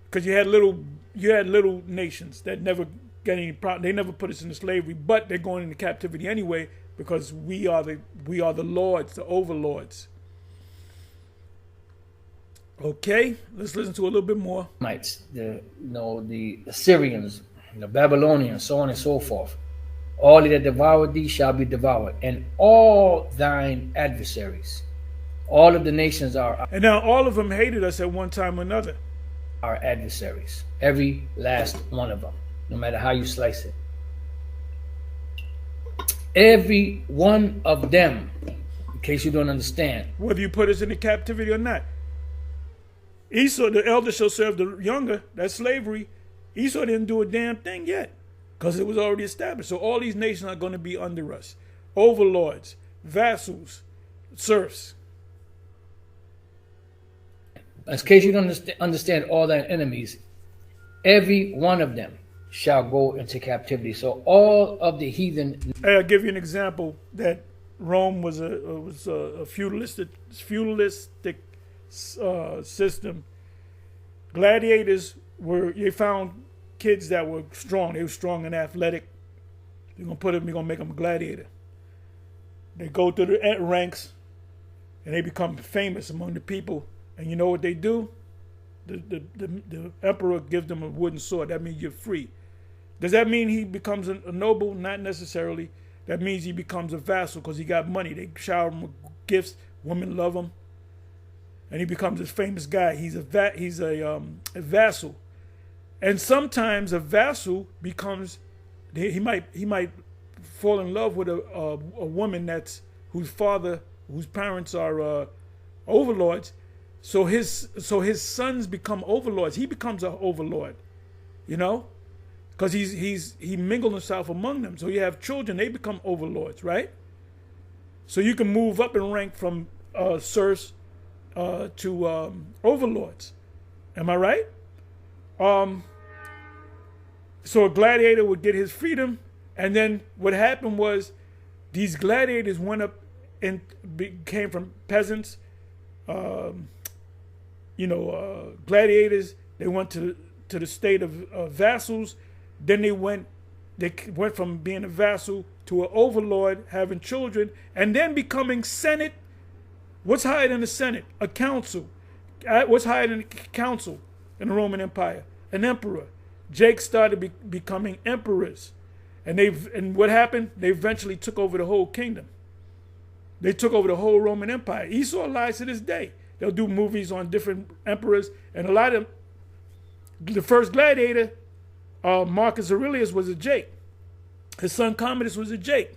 Because you had little nations that never got any problem. They never put us into slavery, but they're going into captivity anyway because we are the lords, the overlords. Okay, let's listen to a little bit more. The Assyrians, the Babylonians, so on and so forth. All that devour thee shall be devoured, and all thine adversaries. All of the nations are. And now all of them hated us at one time or another. Our adversaries, every last one of them, no matter how you slice it. Every one of them, in case you don't understand. Whether you put us into captivity or not. Esau, the elder shall serve the younger. That's slavery. Esau didn't do a damn thing yet because it was already established. So all these nations are going to be under us. Overlords, vassals, serfs. In case you don't understand all thine enemies, every one of them shall go into captivity. So all of the heathen. I'll give you an example that Rome was a feudalistic system. Gladiators they found kids that were strong. They were strong and athletic. They're gonna make them a gladiator. They go through the ranks and they become famous among the people. And you know what they do? The emperor gives them a wooden sword. That means you're free. Does that mean he becomes a noble? Not necessarily. That means he becomes a vassal because he got money. They shower him with gifts. Women love him, and he becomes this famous guy. He's a vassal, and sometimes a vassal becomes he might fall in love with a woman whose parents are overlords. So his sons become overlords. He becomes an overlord, because he mingled himself among them. So you have children; they become overlords, right? So you can move up in rank from serfs to overlords. Am I right? So a gladiator would get his freedom, and then what happened was these gladiators went up and came from peasants. Gladiators. They went to the state of vassals. Then they went from being a vassal to an overlord, having children, and then becoming Senate. What's higher than the Senate? A council. What's higher than a council in the Roman Empire? An emperor. Jake started becoming emperors, and what happened? They eventually took over the whole kingdom. They took over the whole Roman Empire. Esau lies to this day. They'll do movies on different emperors, and a lot of them. The first gladiator, Marcus Aurelius, was a Jake. His son Commodus was a Jake.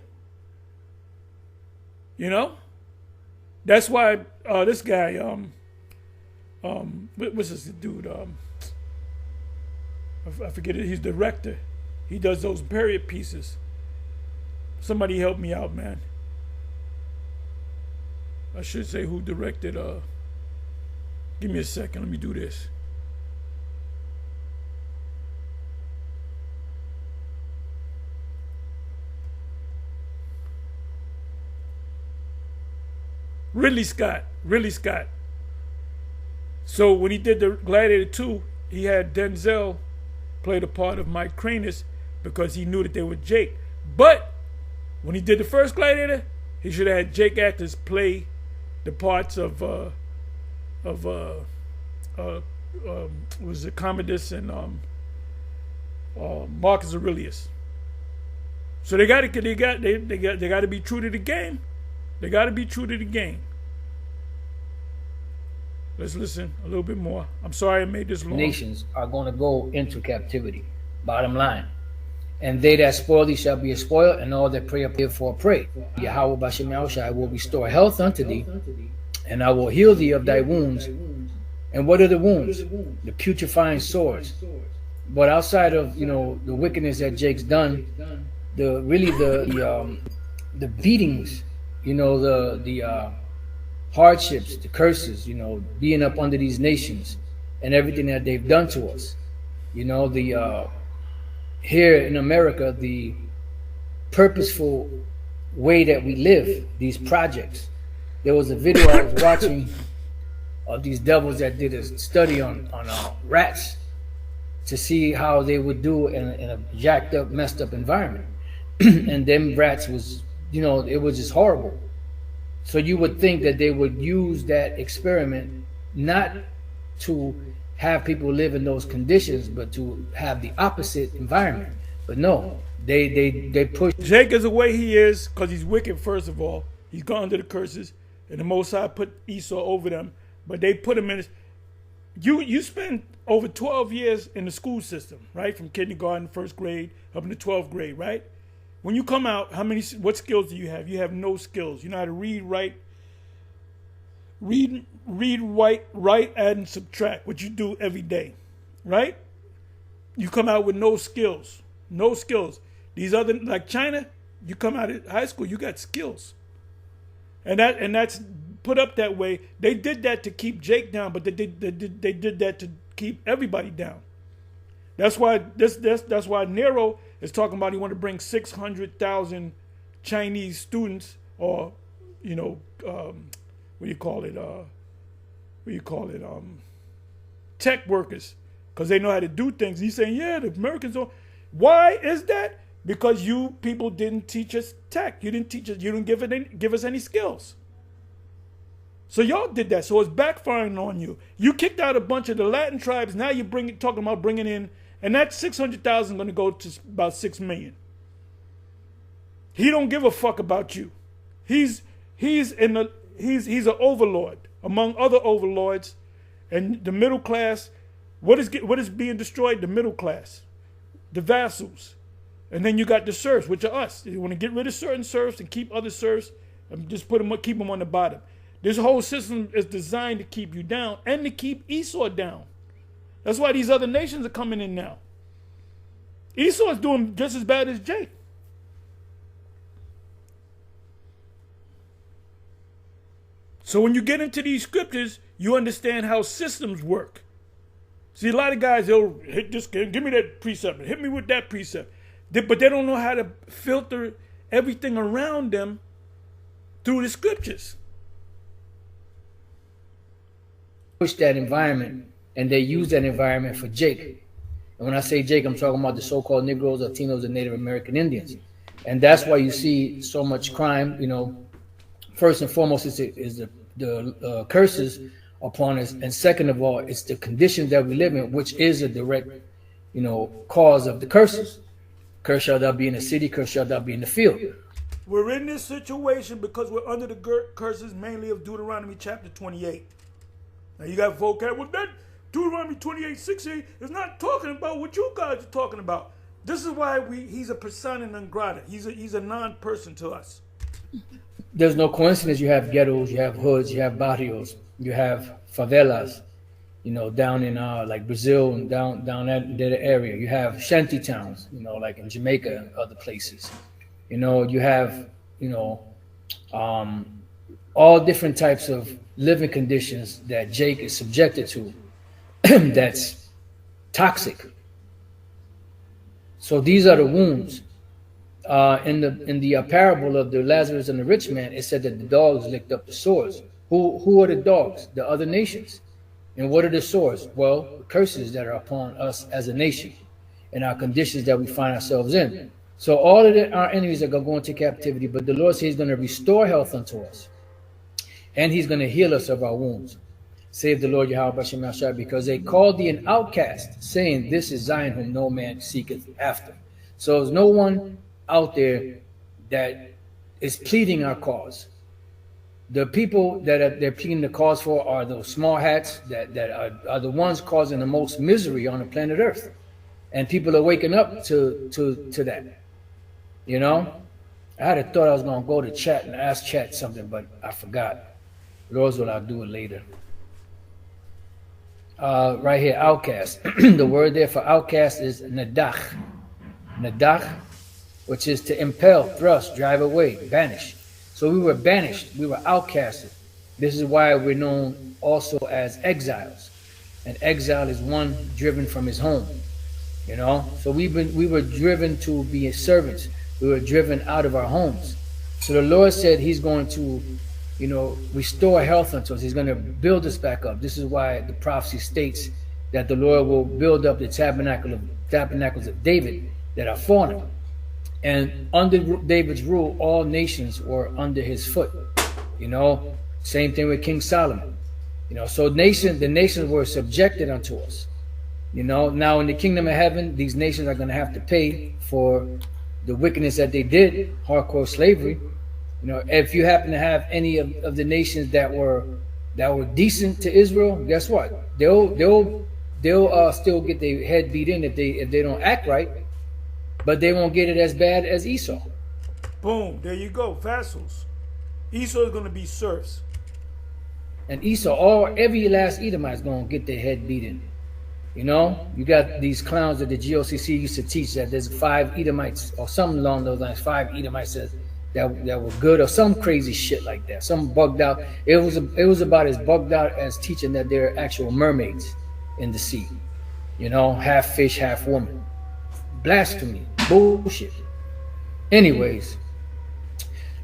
That's why this guy, what's this dude? I forget it. He's director. He does those period pieces. Somebody help me out, man. I should say who directed. Give me a second. Let me do this. Ridley Scott. So when he did the Gladiator 2, he had Denzel play the part of Mike Cranus because he knew that they were Jake. But when he did the first Gladiator, he should have had Jake actors play the parts of was it Commodus and Marcus Aurelius. So they got to be true to the game. They got to be true to the game. Let's listen a little bit more. I'm sorry I made this long. Nations are going to go into captivity. Bottom line. And they that spoil thee shall be a spoil, and all that prey appear for a prey. Yahweh Bashem Yahushai will restore health unto thee, and I will heal thee of thy wounds, And what are the wounds? The putrefying sores. But outside of the wickedness that Jake's done, the beatings, the hardships, the curses, being up under these nations, and everything that they've done to us. Here in America, the purposeful way that we live, these projects. There was a video I was watching of these devils that did a study on rats to see how they would do in a jacked up, messed up environment. And them rats was, it was just horrible. So you would think that they would use that experiment not to have people live in those conditions, but to have the opposite environment. But no, they push. Jake is the way he is because he's wicked, first of all. He's gone under the curses, and the Most High put Esau over them. But they put him in. You spend over 12 years in the school system, right? From kindergarten, first grade, up into 12th grade, right? When you come out, what skills do you have? You have no skills. You know how to read, write, write, add, and subtract, which you do every day, right? You come out with no skills. No skills. These other, like China, you come out of high school, you got skills. And that's put up that way. They did that to keep Jake down, but they did that to keep everybody down. That's why that's why Nero is talking about he want to bring 600,000 Chinese students, or tech workers, because they know how to do things. He's saying, yeah, the Americans don't. Why is that? Because you people didn't teach us tech. You didn't teach us. You didn't give us any skills. So y'all did that. So it's backfiring on you. You kicked out a bunch of the Latin tribes. Now you're talking about bringing in, and that 600,000 going to go to about 6 million. He don't give a fuck about you. He's an overlord among other overlords, and the middle class. What is being destroyed? The middle class, the vassals, and then you got the serfs, which are us. You want to get rid of certain serfs and keep other serfs, and just keep them on the bottom. This whole system is designed to keep you down and to keep Esau down. That's why these other nations are coming in now. Esau is doing just as bad as Jake. So when you get into these scriptures, you understand how systems work. See, a lot of guys, they'll hit this, give me that precept, hit me with that precept. But they don't know how to filter everything around them through the scriptures. Push that environment, and they use that environment for Jake. And when I say Jake, I'm talking about the so-called Negroes, Latinos, and Native American Indians. And that's why you see so much crime. First and foremost is the curses upon us, and second of all, it's the conditions that we live in, which is a direct, cause of the curses. Curse shall thou be in the city, curse shall thou be in the field. We're in this situation because we're under the curses mainly of Deuteronomy chapter 28. Now you got vocab. Well, that Deuteronomy 28:6 is not talking about what you guys are talking about. This is why he's a persona non grata. He's a non-person to us. There's no coincidence. You have ghettos, you have hoods, you have barrios, you have favelas, down in like Brazil and down that area. You have shanty towns, like in Jamaica and other places. You have all different types of living conditions that Jake is subjected to that's toxic. So these are the wounds. In the parable of the Lazarus and the rich man, it said that the dogs licked up the sores. Who are the dogs? The other nations. And what are the sores? Well, the curses that are upon us as a nation and our conditions that we find ourselves in. So all of our enemies are going to go into captivity, but the Lord says he's going to restore health unto us. And he's going to heal us of our wounds. Save the Lord Yahweh Bashem Yahshua, because they called thee an outcast, saying, this is Zion whom no man seeketh after. So there's no one out there that is pleading our cause. The people that they're pleading the cause for are those small hats that are the ones causing the most misery on the planet Earth. And people are waking up to that. I had a thought I was going to go to chat and ask chat something, but I forgot. Lord's will, I'll do it later. right here, outcast. The word there for outcast is nadach. Nadach, which is to impel, thrust, drive away, banish. So we were banished. We were outcasted. This is why we're known also as exiles. An exile is one driven from his home. You know, so we were driven to be servants. We were driven out of our homes. So the Lord said He's going to, you know, restore health unto us. He's going to build us back up. This is why the prophecy states that the Lord will build up the tabernacles of David that are fallen. And under David's rule, all nations were under his foot. You know, same thing with King Solomon. You know, so the nations were subjected unto us. You know, now in the kingdom of heaven, these nations are going to have to pay for the wickedness that they did, hardcore slavery. You know, if you happen to have any of the nations that were decent to Israel, guess what? They'll still get their head beat in if they don't act right, but they won't get it as bad as Esau. Boom, there you go, vassals. Esau is going to be serfs. And Esau, every last Edomite is going to get their head beat in. You know, you got these clowns that the GOCC used to teach that there's 5 Edomites or something along those lines. 5 Edomites that were good or some crazy shit like that. Some bugged out. It was about as bugged out as teaching that they're actual mermaids in the sea. You know, half fish, half woman. Blasphemy, bullshit. Anyways,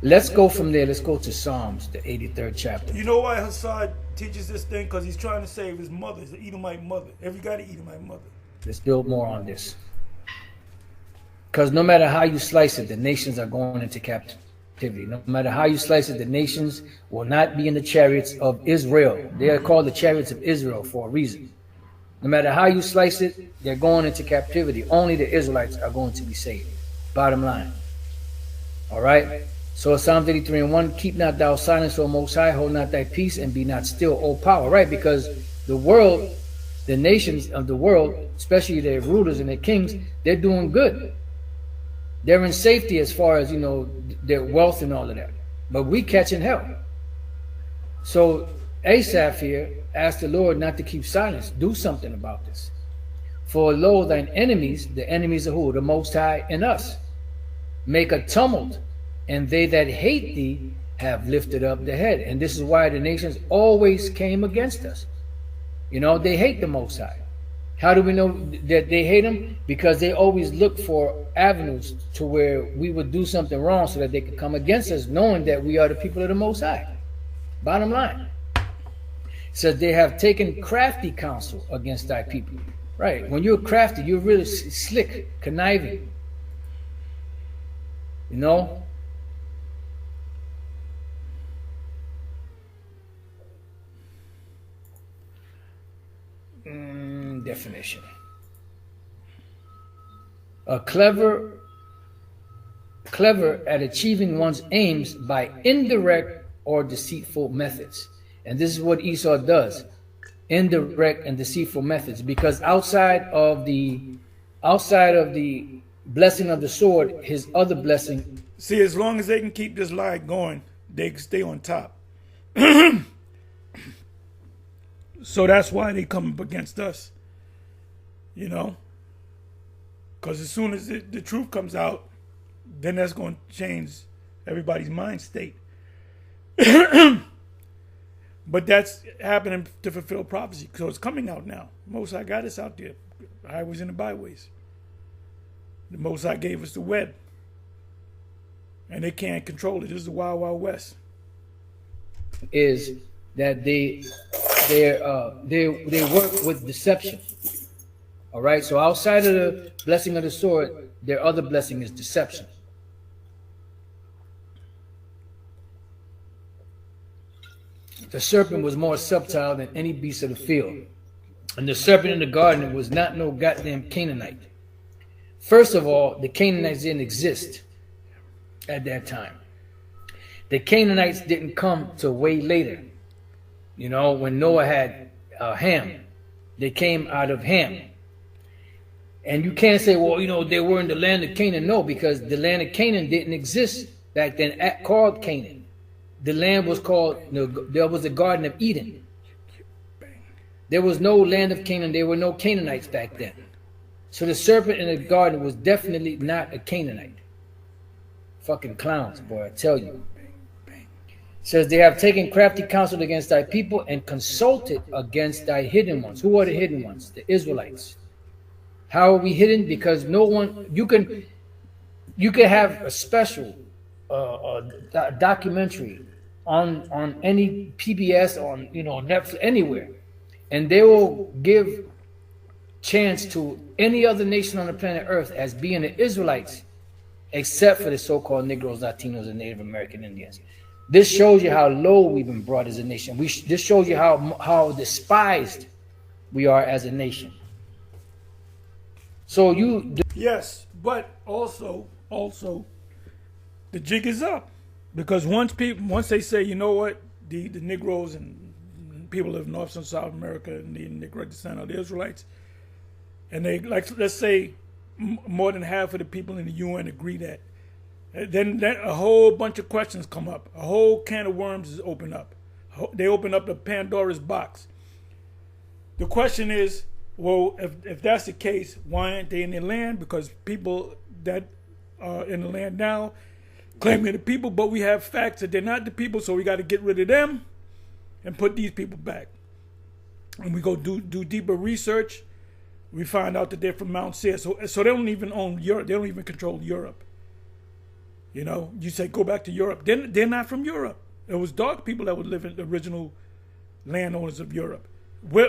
let's go from there. Let's go to Psalms, the 83rd chapter. You know why Hassad teaches this thing? Because he's trying to save his mother, his Edomite mother. Every guy to Edomite mother. Let's build more on this. Because no matter how you slice it, the nations are going into captivity. No matter how you slice it, the nations will not be in the chariots of Israel. They are called the chariots of Israel for a reason. No matter how you slice it, they're going into captivity. Only the Israelites are going to be saved. Bottom line. All right? So Psalm 83:1, keep not thou silence, O Most High, hold not thy peace, and be not still, O power. Right? Because the world, the nations of the world, especially their rulers and their kings, they're doing good. They're in safety as far as, you know, their wealth and all of that. But we catching hell. So Asaph here asked the Lord not to keep silence. Do something about this. For lo, thine enemies, the enemies of who? The Most High and us, make a tumult, and they that hate thee have lifted up the head. And this is why the nations always came against us. You know, they hate the Most High. How do we know that they hate him? Because they always look for avenues to where we would do something wrong so that they could come against us, knowing that we are the people of the Most High. Bottom line. It says they have taken crafty counsel against thy people. Right. When you're crafty, you're really slick, conniving. You know? Definition. Clever at achieving one's aims by indirect or deceitful methods. And this is what Esau does. Indirect and deceitful methods. Because outside of the blessing of the sword, his other blessing. See, as long as they can keep this lie going, they can stay on top. So that's why they come up against us. You know? Because as soon as the truth comes out, then that's going to change everybody's mind state. But that's happening to fulfill prophecy. So it's coming out now. Most High got us out there. Highways and the byways. The Most High gave us the web. And they can't control it. This is the Wild Wild West. Is that they work with deception. All right. So outside of the blessing of the sword, their other blessing is deception. The serpent was more subtle than any beast of the field, and the serpent in the garden was not no goddamn Canaanite. First of all, the Canaanites didn't exist at that time. The Canaanites didn't come till way later. You know, when Noah had Ham, they came out of Ham. And you can't say, well, you know, they were in the land of Canaan. No, because the land of Canaan didn't exist back then, called Canaan. The land was called, there was the Garden of Eden. There was no land of Canaan. There were no Canaanites back then. So the serpent in the garden was definitely not a Canaanite. Fucking clowns, boy, I tell you. Says they have taken crafty counsel against thy people and consulted against thy hidden ones. Who are the hidden ones? The Israelites. How are we hidden? Because no one, you can have a special documentary on any PBS, on Netflix, anywhere, and they will give chance to any other nation on the planet Earth as being the Israelites, except for the so-called Negroes, Latinos, and Native American Indians. This shows you how low we've been brought as a nation. This shows you how despised we are as a nation. So yes, but also the jig is up, because once they say, you know what, the Negroes and people of North and South America and the great descent of the Israelites, and they, like, let's say more than half of the people in the UN agree that, then a whole bunch of questions come up. A whole can of worms is open up. They open up the Pandora's box. The question is, well, if that's the case, why aren't they in the land? Because people that are in the land now claim they're the people, but we have facts that they're not the people, so we got to get rid of them and put these people back. And we go do deeper research, we find out that they're from Mount Seir. So they don't even own Europe. They don't even control Europe. You say go back to Europe. They're not from Europe. It was dark people that would live in the original landowners of Europe.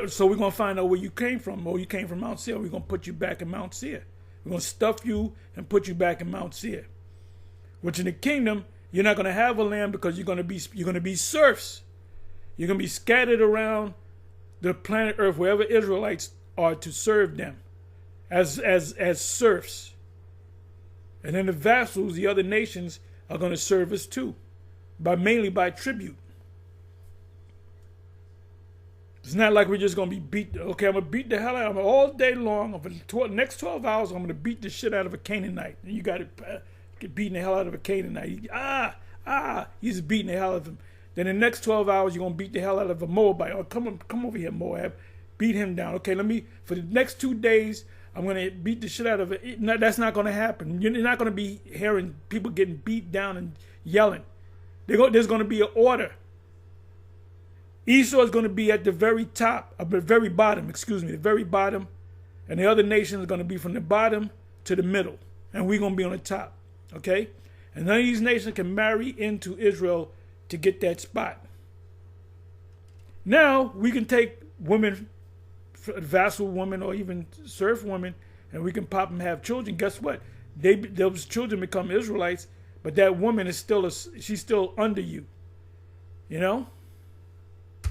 So we're going to find out where you came from. Or you came from Mount Seir. We're going to put you back in Mount Seir. We're going to stuff you and put you back in Mount Seir. Which in the kingdom, you're not going to have a land, because you're going to be serfs. You're going to be scattered around the planet Earth, wherever Israelites are, to serve them as serfs. And then the vassals, the other nations, are going to serve us too, mainly by tribute. It's not like we're just going to be beat. Okay, I'm going to beat the hell out of them all day long. For the next 12 hours, I'm going to beat the shit out of a Canaanite. And you got to get beating the hell out of a Canaanite. He's beating the hell out of him. Then the next 12 hours, you're going to beat the hell out of a Moabite. Oh, come over here, Moab. Beat him down. Okay, for the next 2 days, I'm going to beat the shit out of it. No, that's not going to happen. You're not going to be hearing people getting beat down and yelling. There's going to be an order. Esau is going to be at the very top, the very bottom, the very bottom. And the other nation is going to be from the bottom to the middle. And we're going to be on the top. Okay? And none of these nations can marry into Israel to get that spot. Now, we can take women, vassal women, or even serf women, and we can pop them, have children. Guess what? Those children become Israelites, but that woman is she's still under you.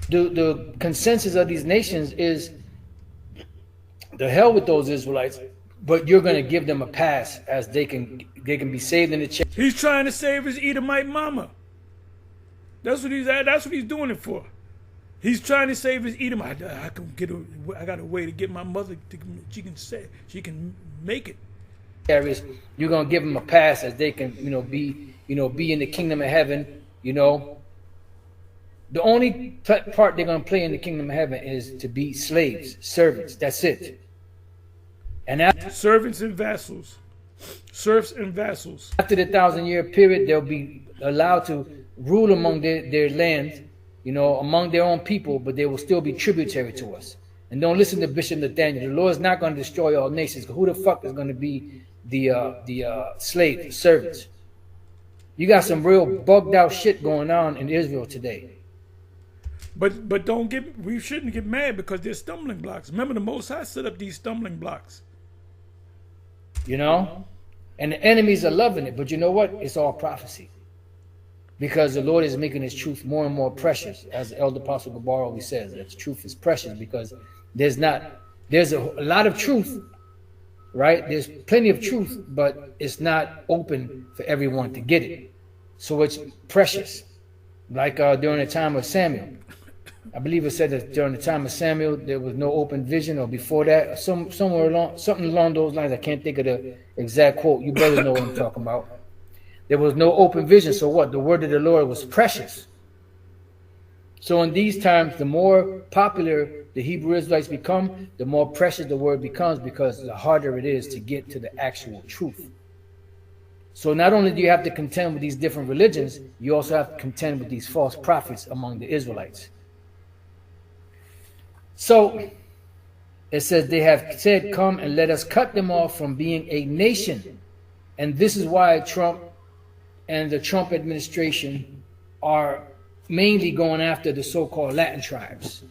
The consensus of these nations is the hell with those Israelites, but you're going to give them a pass, as they can be saved in the church. He's trying to save his Edomite mama. That's what he's doing it for. He's trying to save his Edom. I got a way to get my mother. She can make it. You're gonna give them a pass, as they can, be in the kingdom of heaven. The only part they're gonna play in the kingdom of heaven is to be slaves, servants. That's it. And after, servants and vassals, serfs and vassals. After the 1,000-year period, they'll be allowed to rule among their land. Among their own people, but they will still be tributary to us. And don't listen to Bishop Nathaniel. The Lord is not going to destroy all nations. Who the fuck is going to be the slaves, the servants? You got some real bugged out shit going on in Israel today. But we shouldn't get mad, because they're stumbling blocks. Remember, the Most High set up these stumbling blocks. And the enemies are loving it. But you know what? It's all prophecy. Because the Lord is making his truth more and more precious. As the Elder Apostle Gabar always says, that truth is precious, because there's a lot of truth, right? There's plenty of truth, but it's not open for everyone to get it. So it's precious. Like during the time of Samuel. I believe it said that during the time of Samuel, there was no open vision, or before that, something along those lines. I can't think of the exact quote. You better know what I'm talking about. There was no open vision. So what? The word of the Lord was precious. So in these times, the more popular the Hebrew Israelites become, the more precious the word becomes, because the harder it is to get to the actual truth. So not only do you have to contend with these different religions, you also have to contend with these false prophets among the Israelites. So it says, they have said, come and let us cut them off from being a nation. And this is why Trump and the Trump administration are mainly going after the so-called Latin tribes.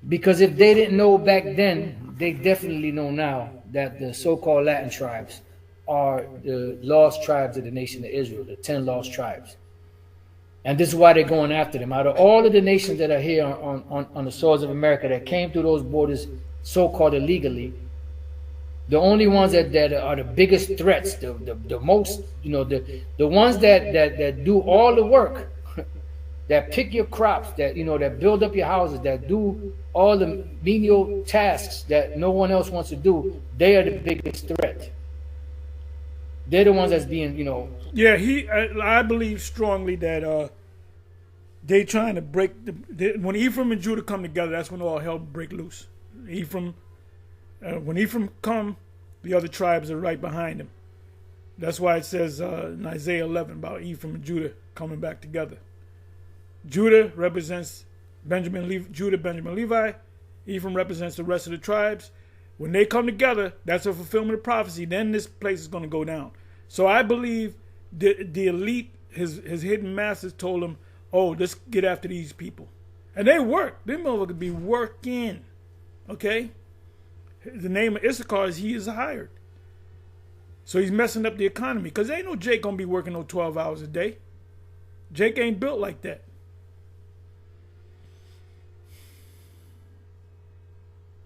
Because if they didn't know back then, they definitely know now that the so-called Latin tribes are the lost tribes of the nation of Israel, the 10 lost tribes. And this is why they're going after them. Out of all of the nations that are here on the soils of America that came through those borders so-called illegally, the only ones that are the biggest threats, the most, the ones that do all the work, that pick your crops, that that build up your houses, that do all the menial tasks that no one else wants to do, they are the biggest threat. They're the ones that's being, Yeah, I believe strongly that they trying to break when Ephraim and Judah come together, that's when all hell break loose. When Ephraim come, the other tribes are right behind him. That's why it says in Isaiah 11 about Ephraim and Judah coming back together. Judah represents Benjamin, Levi. Ephraim represents the rest of the tribes. When they come together, that's a fulfillment of prophecy. Then this place is going to go down. So I believe the elite, his hidden masters told him, oh, let's get after these people. And they work. Them motherfuckers be working. Okay? The name of Issachar is he is hired. So he's messing up the economy. Because ain't no Jake going to be working no 12 hours a day. Jake ain't built like that.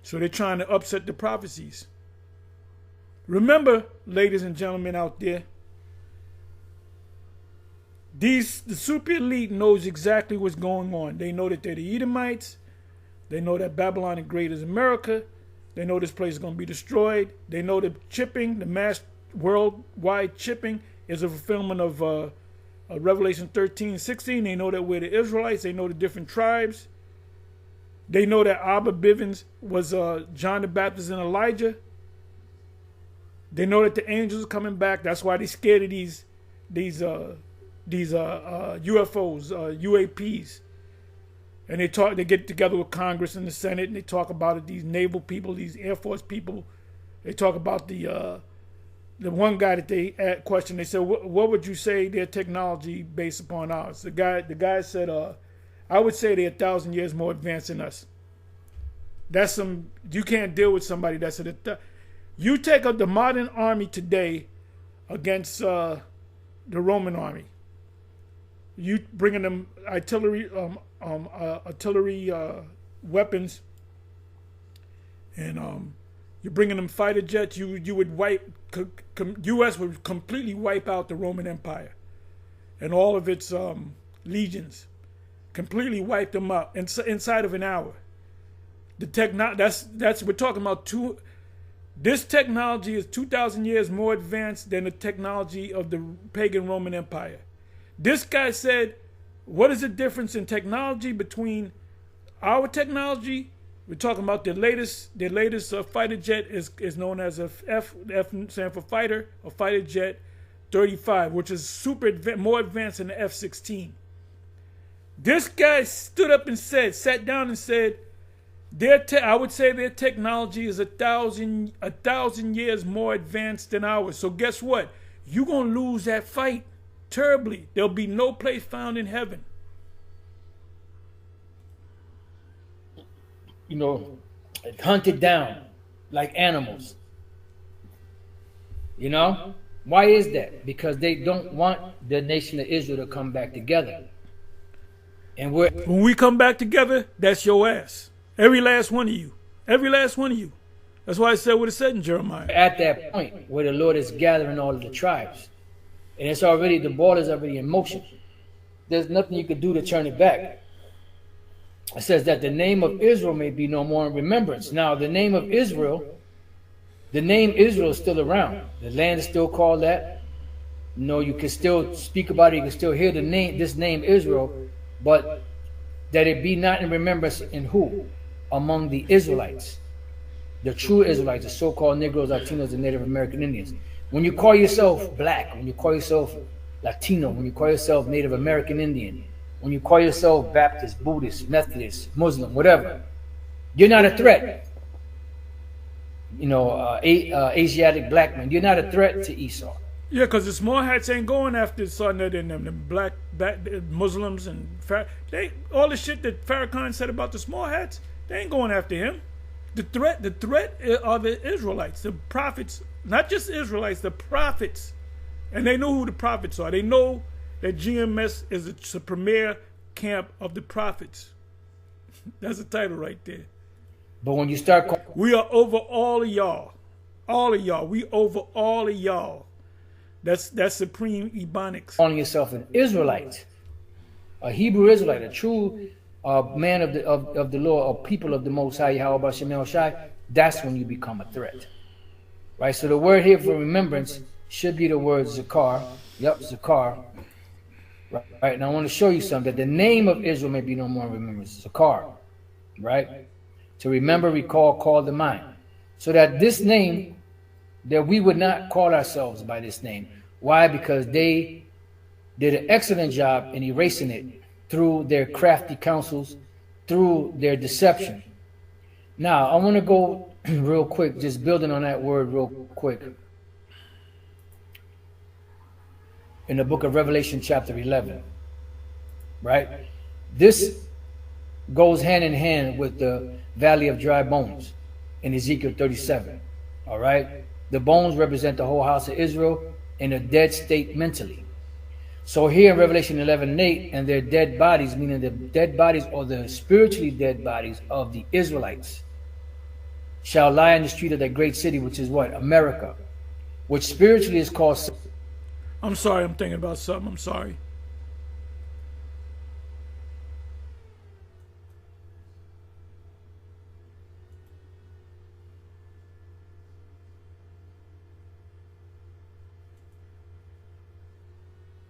So they're trying to upset the prophecies. Remember, ladies and gentlemen out there, the super elite knows exactly what's going on. They know that they're the Edomites. They know that Babylon the Great is America. They know this place is going to be destroyed. They know that chipping, the mass worldwide chipping, is a fulfillment of Revelation 13:16. They know that we're the Israelites. They know the different tribes. They know that Abba Bivens was John the Baptist and Elijah. They know that the angels are coming back. That's why they're scared of these UFOs, UAPs. And they get together with Congress and the Senate, and they talk about it. These naval people, these Air Force people. They talk about the one guy that they questioned. They said, "What would you say their technology based upon ours?" The guy said, "I would say they're 1,000 years more advanced than us." You can't deal with somebody that's you take up the modern army today against the Roman army. You bringing them artillery weapons, and you're bringing them fighter jets. You would U.S. would completely wipe out the Roman Empire and all of its legions. Completely wipe them out inside of an hour. We're talking about this technology is 2,000 years more advanced than the technology of the pagan Roman Empire. This guy said, what is the difference in technology between our technology? We're talking about the latest fighter jet is known as a F stands for fighter, a fighter jet 35, which is more advanced than the F-16. This guy stood up and sat down and said, I would say their technology is 1,000 years more advanced than ours. So guess what? You're going to lose that fight terribly. There'll be no place found in heaven. Hunted down like animals. Why is that? Because they don't want the nation of Israel to come back together. And when we come back together, that's your ass. Every last one of you. Every last one of you. That's why I said what it said in Jeremiah. At that point where the Lord is gathering all of the tribes. And the ball is already in motion. There's nothing you can do to turn it back. It says that the name of Israel may be no more in remembrance. Now, the name Israel is still around. The land is still called that. You can still speak about it. You can still hear this name Israel, but that it be not in remembrance in who? among the Israelites, the true Israelites, the so-called Negroes, Latinos, and Native American Indians. When you call yourself black, when you call yourself Latino, when you call yourself Native American Indian, when you call yourself Baptist, Buddhist, Methodist, Muslim, whatever, you're not a threat. You know, Asiatic black man, you're not a threat to Esau. Yeah, because the small hats ain't going after Sarnet and them. The black Muslims and all the shit that Farrakhan said about the small hats, they ain't going after him. The threat are the Israelites, the prophets, not just Israelites, the prophets. And they know who the prophets are. They know that GMS is the premier camp of the prophets. That's the title right there. But when you start... We are over all of y'all. All of y'all. We over all of y'all. That's supreme Ebonics. Calling yourself an Israelite, a Hebrew Israelite, a true man of the law, or people of the Most High, Yahweh Shem El Shai, that's when you become a threat. Right? So the word here for remembrance should be the word Zakar. Yep, Zakar. Right? And I want to show you something, that the name of Israel may be no more in remembrance. Zakar. Right? To remember, recall, call to mind. So that this name, that we would not call ourselves by this name. Why? Because they did an excellent job in erasing it through their crafty counsels, through their deception. Now, I want to go real quick, just building on that word real quick. In the book of Revelation chapter 11, right? This goes hand in hand with the valley of dry bones in Ezekiel 37, all right? The bones represent the whole house of Israel in a dead state mentally. So here in Revelation 11:8, and their dead bodies, meaning the dead bodies or the spiritually dead bodies of the Israelites, shall lie in the street of that great city, which is what? America, which spiritually is called... I'm sorry, I'm thinking about something. I'm sorry.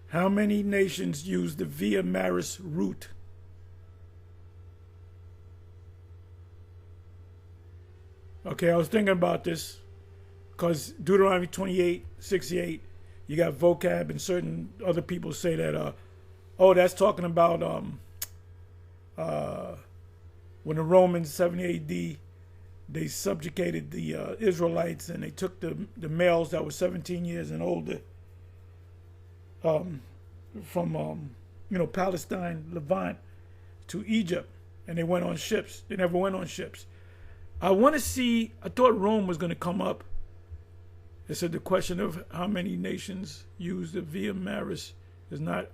How many nations use the Via Maris route? Okay, I was thinking about this because Deuteronomy 28:68, you got vocab, and certain other people say that, oh, that's talking about when the Romans, 70 AD, they subjugated the Israelites, and they took the males that were 17 years and older from Palestine, Levant to Egypt, and they went on ships. They never went on ships. I want to see, I thought Rome was going to come up. It said the question of how many nations use the Via Maris is not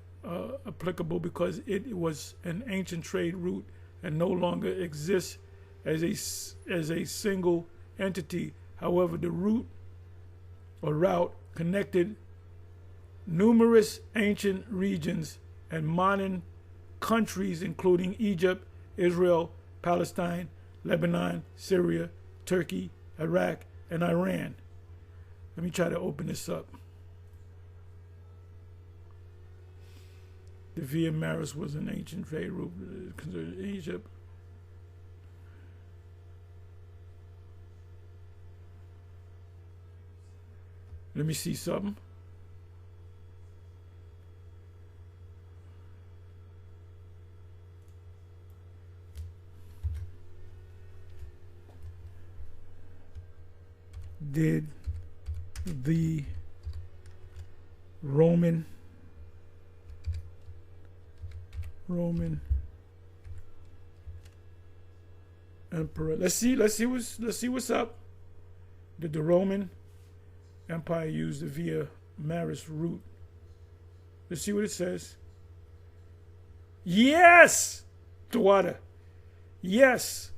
applicable because it was an ancient trade route and no longer exists as a single entity. However, the route connected numerous ancient regions and modern countries, including Egypt, Israel, Palestine, Lebanon, Syria, Turkey, Iraq, and Iran. Let me try to open this up. The Via Maris was an ancient trade route considered Egypt. Let me see something. Did the Roman Emperor, let's see what's up. Did the Roman Empire use the Via Maris route? Let's see what it says. Yes, Tawada. Yes,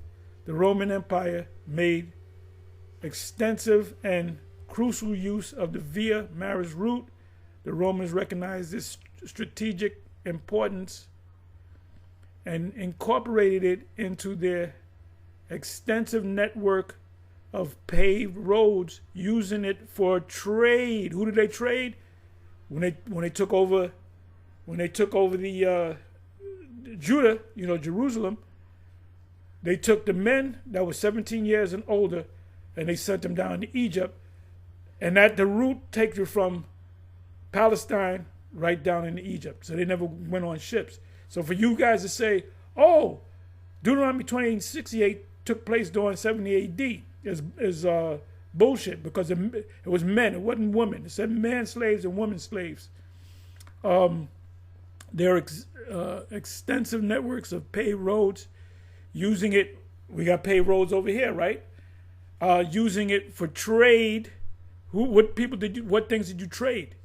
the Roman Empire made extensive and crucial use of the Via Maris route. The Romans recognized its strategic importance and incorporated it into their extensive network of paved roads, using it for trade. Who did they trade? When they took over the Judah, Jerusalem, They took the men that were 17 years and older, and they sent them down to Egypt. And that the route takes you from Palestine right down into Egypt. So they never went on ships. So for you guys to say, oh, Deuteronomy 28:68 took place during 70 AD is bullshit, because it was men, it wasn't women. It said man slaves and women slaves. There are extensive networks of paved roads using it. We got paved roads over here, right? Using it for trade. What things did you trade?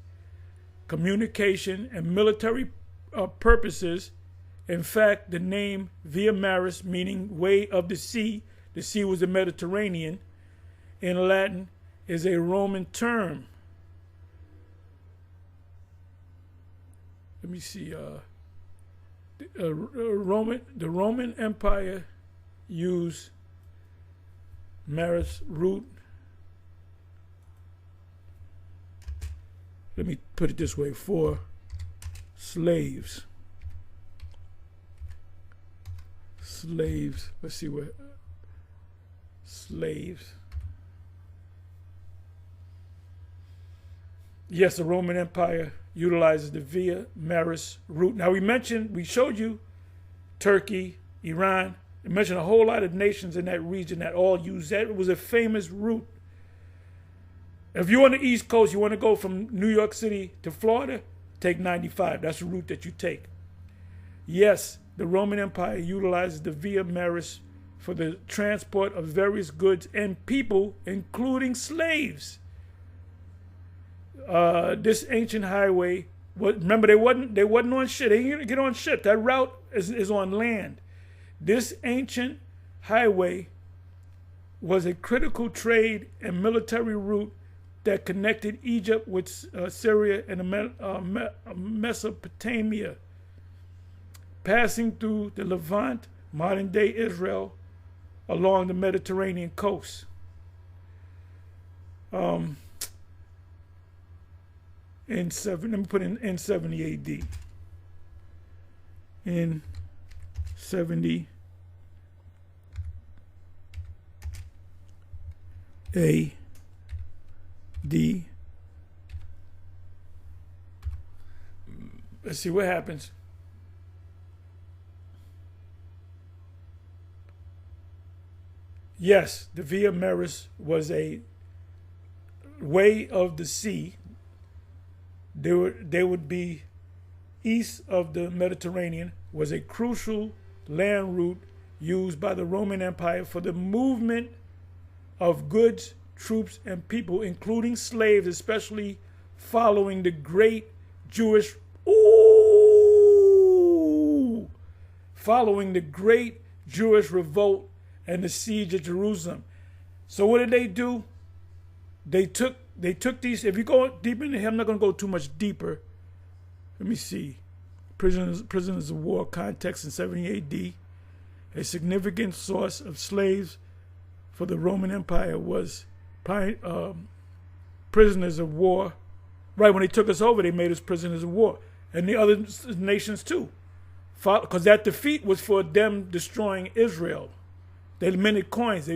Communication and military purposes. In fact, the name Via Maris, meaning way of the sea was the Mediterranean, in Latin, is a Roman term. Let me see. The Roman Empire used Maris root. Let me put it this way: for slaves. Let's see what slaves. Yes, the Roman Empire utilizes the Via Maris route. Now we showed you Turkey, Iran. We mentioned a whole lot of nations in that region that all use that. It was a famous route. If you're on the East Coast, you want to go from New York City to Florida, take 95. That's the route that you take. Yes, the Roman Empire utilizes the Via Maris for the transport of various goods and people, including slaves. This ancient highway, remember they wasn't on ship. They didn't get on ship. That route is on land. This ancient highway was a critical trade and military route that connected Egypt with Syria and Mesopotamia, passing through the Levant, modern-day Israel, along the Mediterranean coast. Let me put in 70 AD. In 70 AD. Let's see what happens. Yes, the Via Maris was a way of the sea. They would be east of the Mediterranean, was a crucial land route used by the Roman Empire for the movement of goods, troops, and people, including slaves, especially following the great Jewish revolt and the siege of Jerusalem. So what did they do? They took these. If you go deep into here, I'm not going to go too much deeper. Let me see. Prisoners of war context in 70 AD. A significant source of slaves for the Roman Empire was prisoners of war. Right, when they took us over, they made us prisoners of war. And the other nations too. Because that defeat was for them destroying Israel. They minted coins.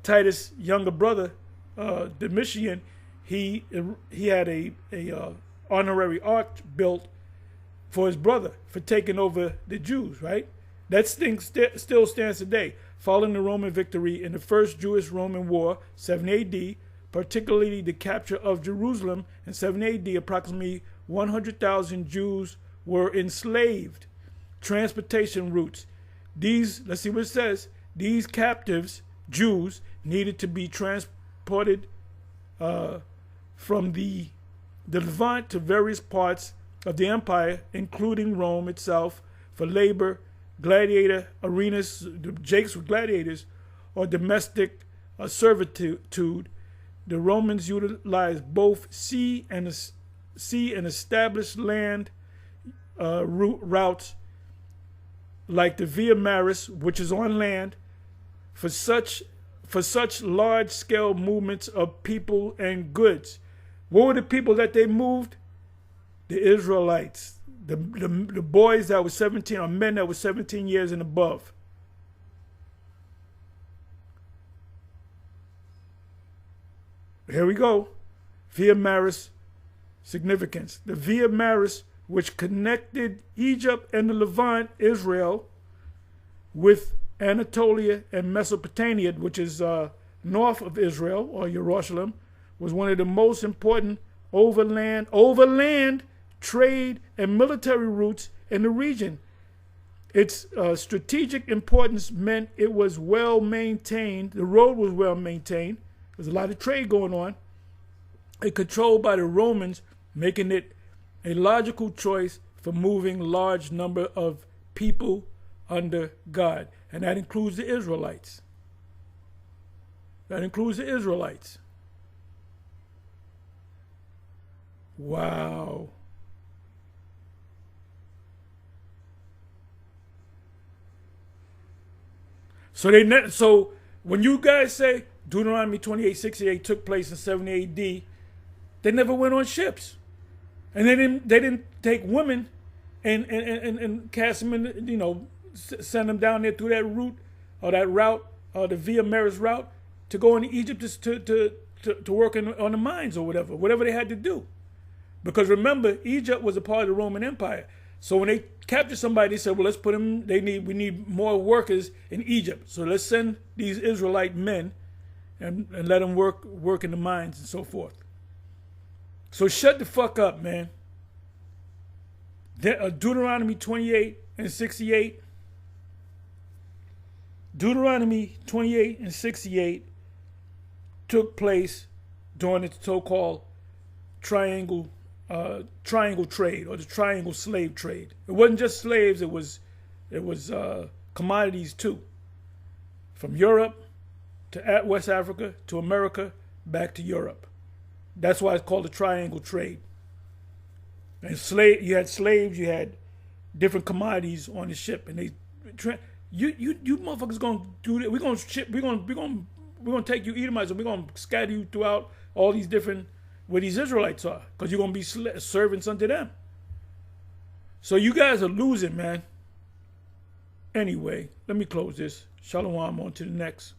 Titus' younger brother, Domitian, he had a honorary arch built for his brother for taking over the Jews, right? That thing still stands today. Following the Roman victory in the First Jewish-Roman War, 70 AD, particularly the capture of Jerusalem in 70 AD, approximately 100,000 Jews were enslaved. Transportation routes. Let's see what it says. These captives, Jews, needed to be transported from the Levant to various parts of the empire, including Rome itself, for labor, gladiator arenas, the jakes with gladiators, or domestic servitude. The Romans utilized both sea and established land routes like the Via Maris, which is on land, for such large-scale movements of people and goods. What were the people that they moved? The Israelites. The boys that were 17, or men that were 17 years and above. Here we go. Via Maris significance. The Via Maris, which connected Egypt and the Levant, Israel, with Anatolia and Mesopotamia, which is north of Israel, or Jerusalem, was one of the most important overland trade and military routes in the region. Its strategic importance meant it was well maintained. The road was well maintained. There's a lot of trade going on. It controlled by the Romans, making it a logical choice for moving large number of people under God. And that includes the Israelites. That includes the Israelites. Wow. So when you guys say Deuteronomy 28:68 took place in 70 AD, they never went on ships, and they didn't take women and cast them in, send them down there through that route or that route or the Via Maris route to go into Egypt to work on the mines or whatever they had to do. Because remember, Egypt was a part of the Roman Empire. So when they captured somebody, they said, well, let's put them, we need more workers in Egypt. So let's send these Israelite men and let them work in the mines and so forth. So shut the fuck up, man. Deuteronomy 28:68. Deuteronomy 28:68 took place during the so-called triangle trade, or the triangle slave trade. It wasn't just slaves; it was commodities too, from Europe to West Africa to America, back to Europe. That's why it's called the triangle trade. And you had slaves, you had different commodities on the ship, and you motherfuckers gonna do that. We're gonna take you Edomites, and we're gonna scatter you throughout all these different where these Israelites are, because you're gonna be servants unto them. So you guys are losing, man. Anyway, let me close this. Shalom, on to the next.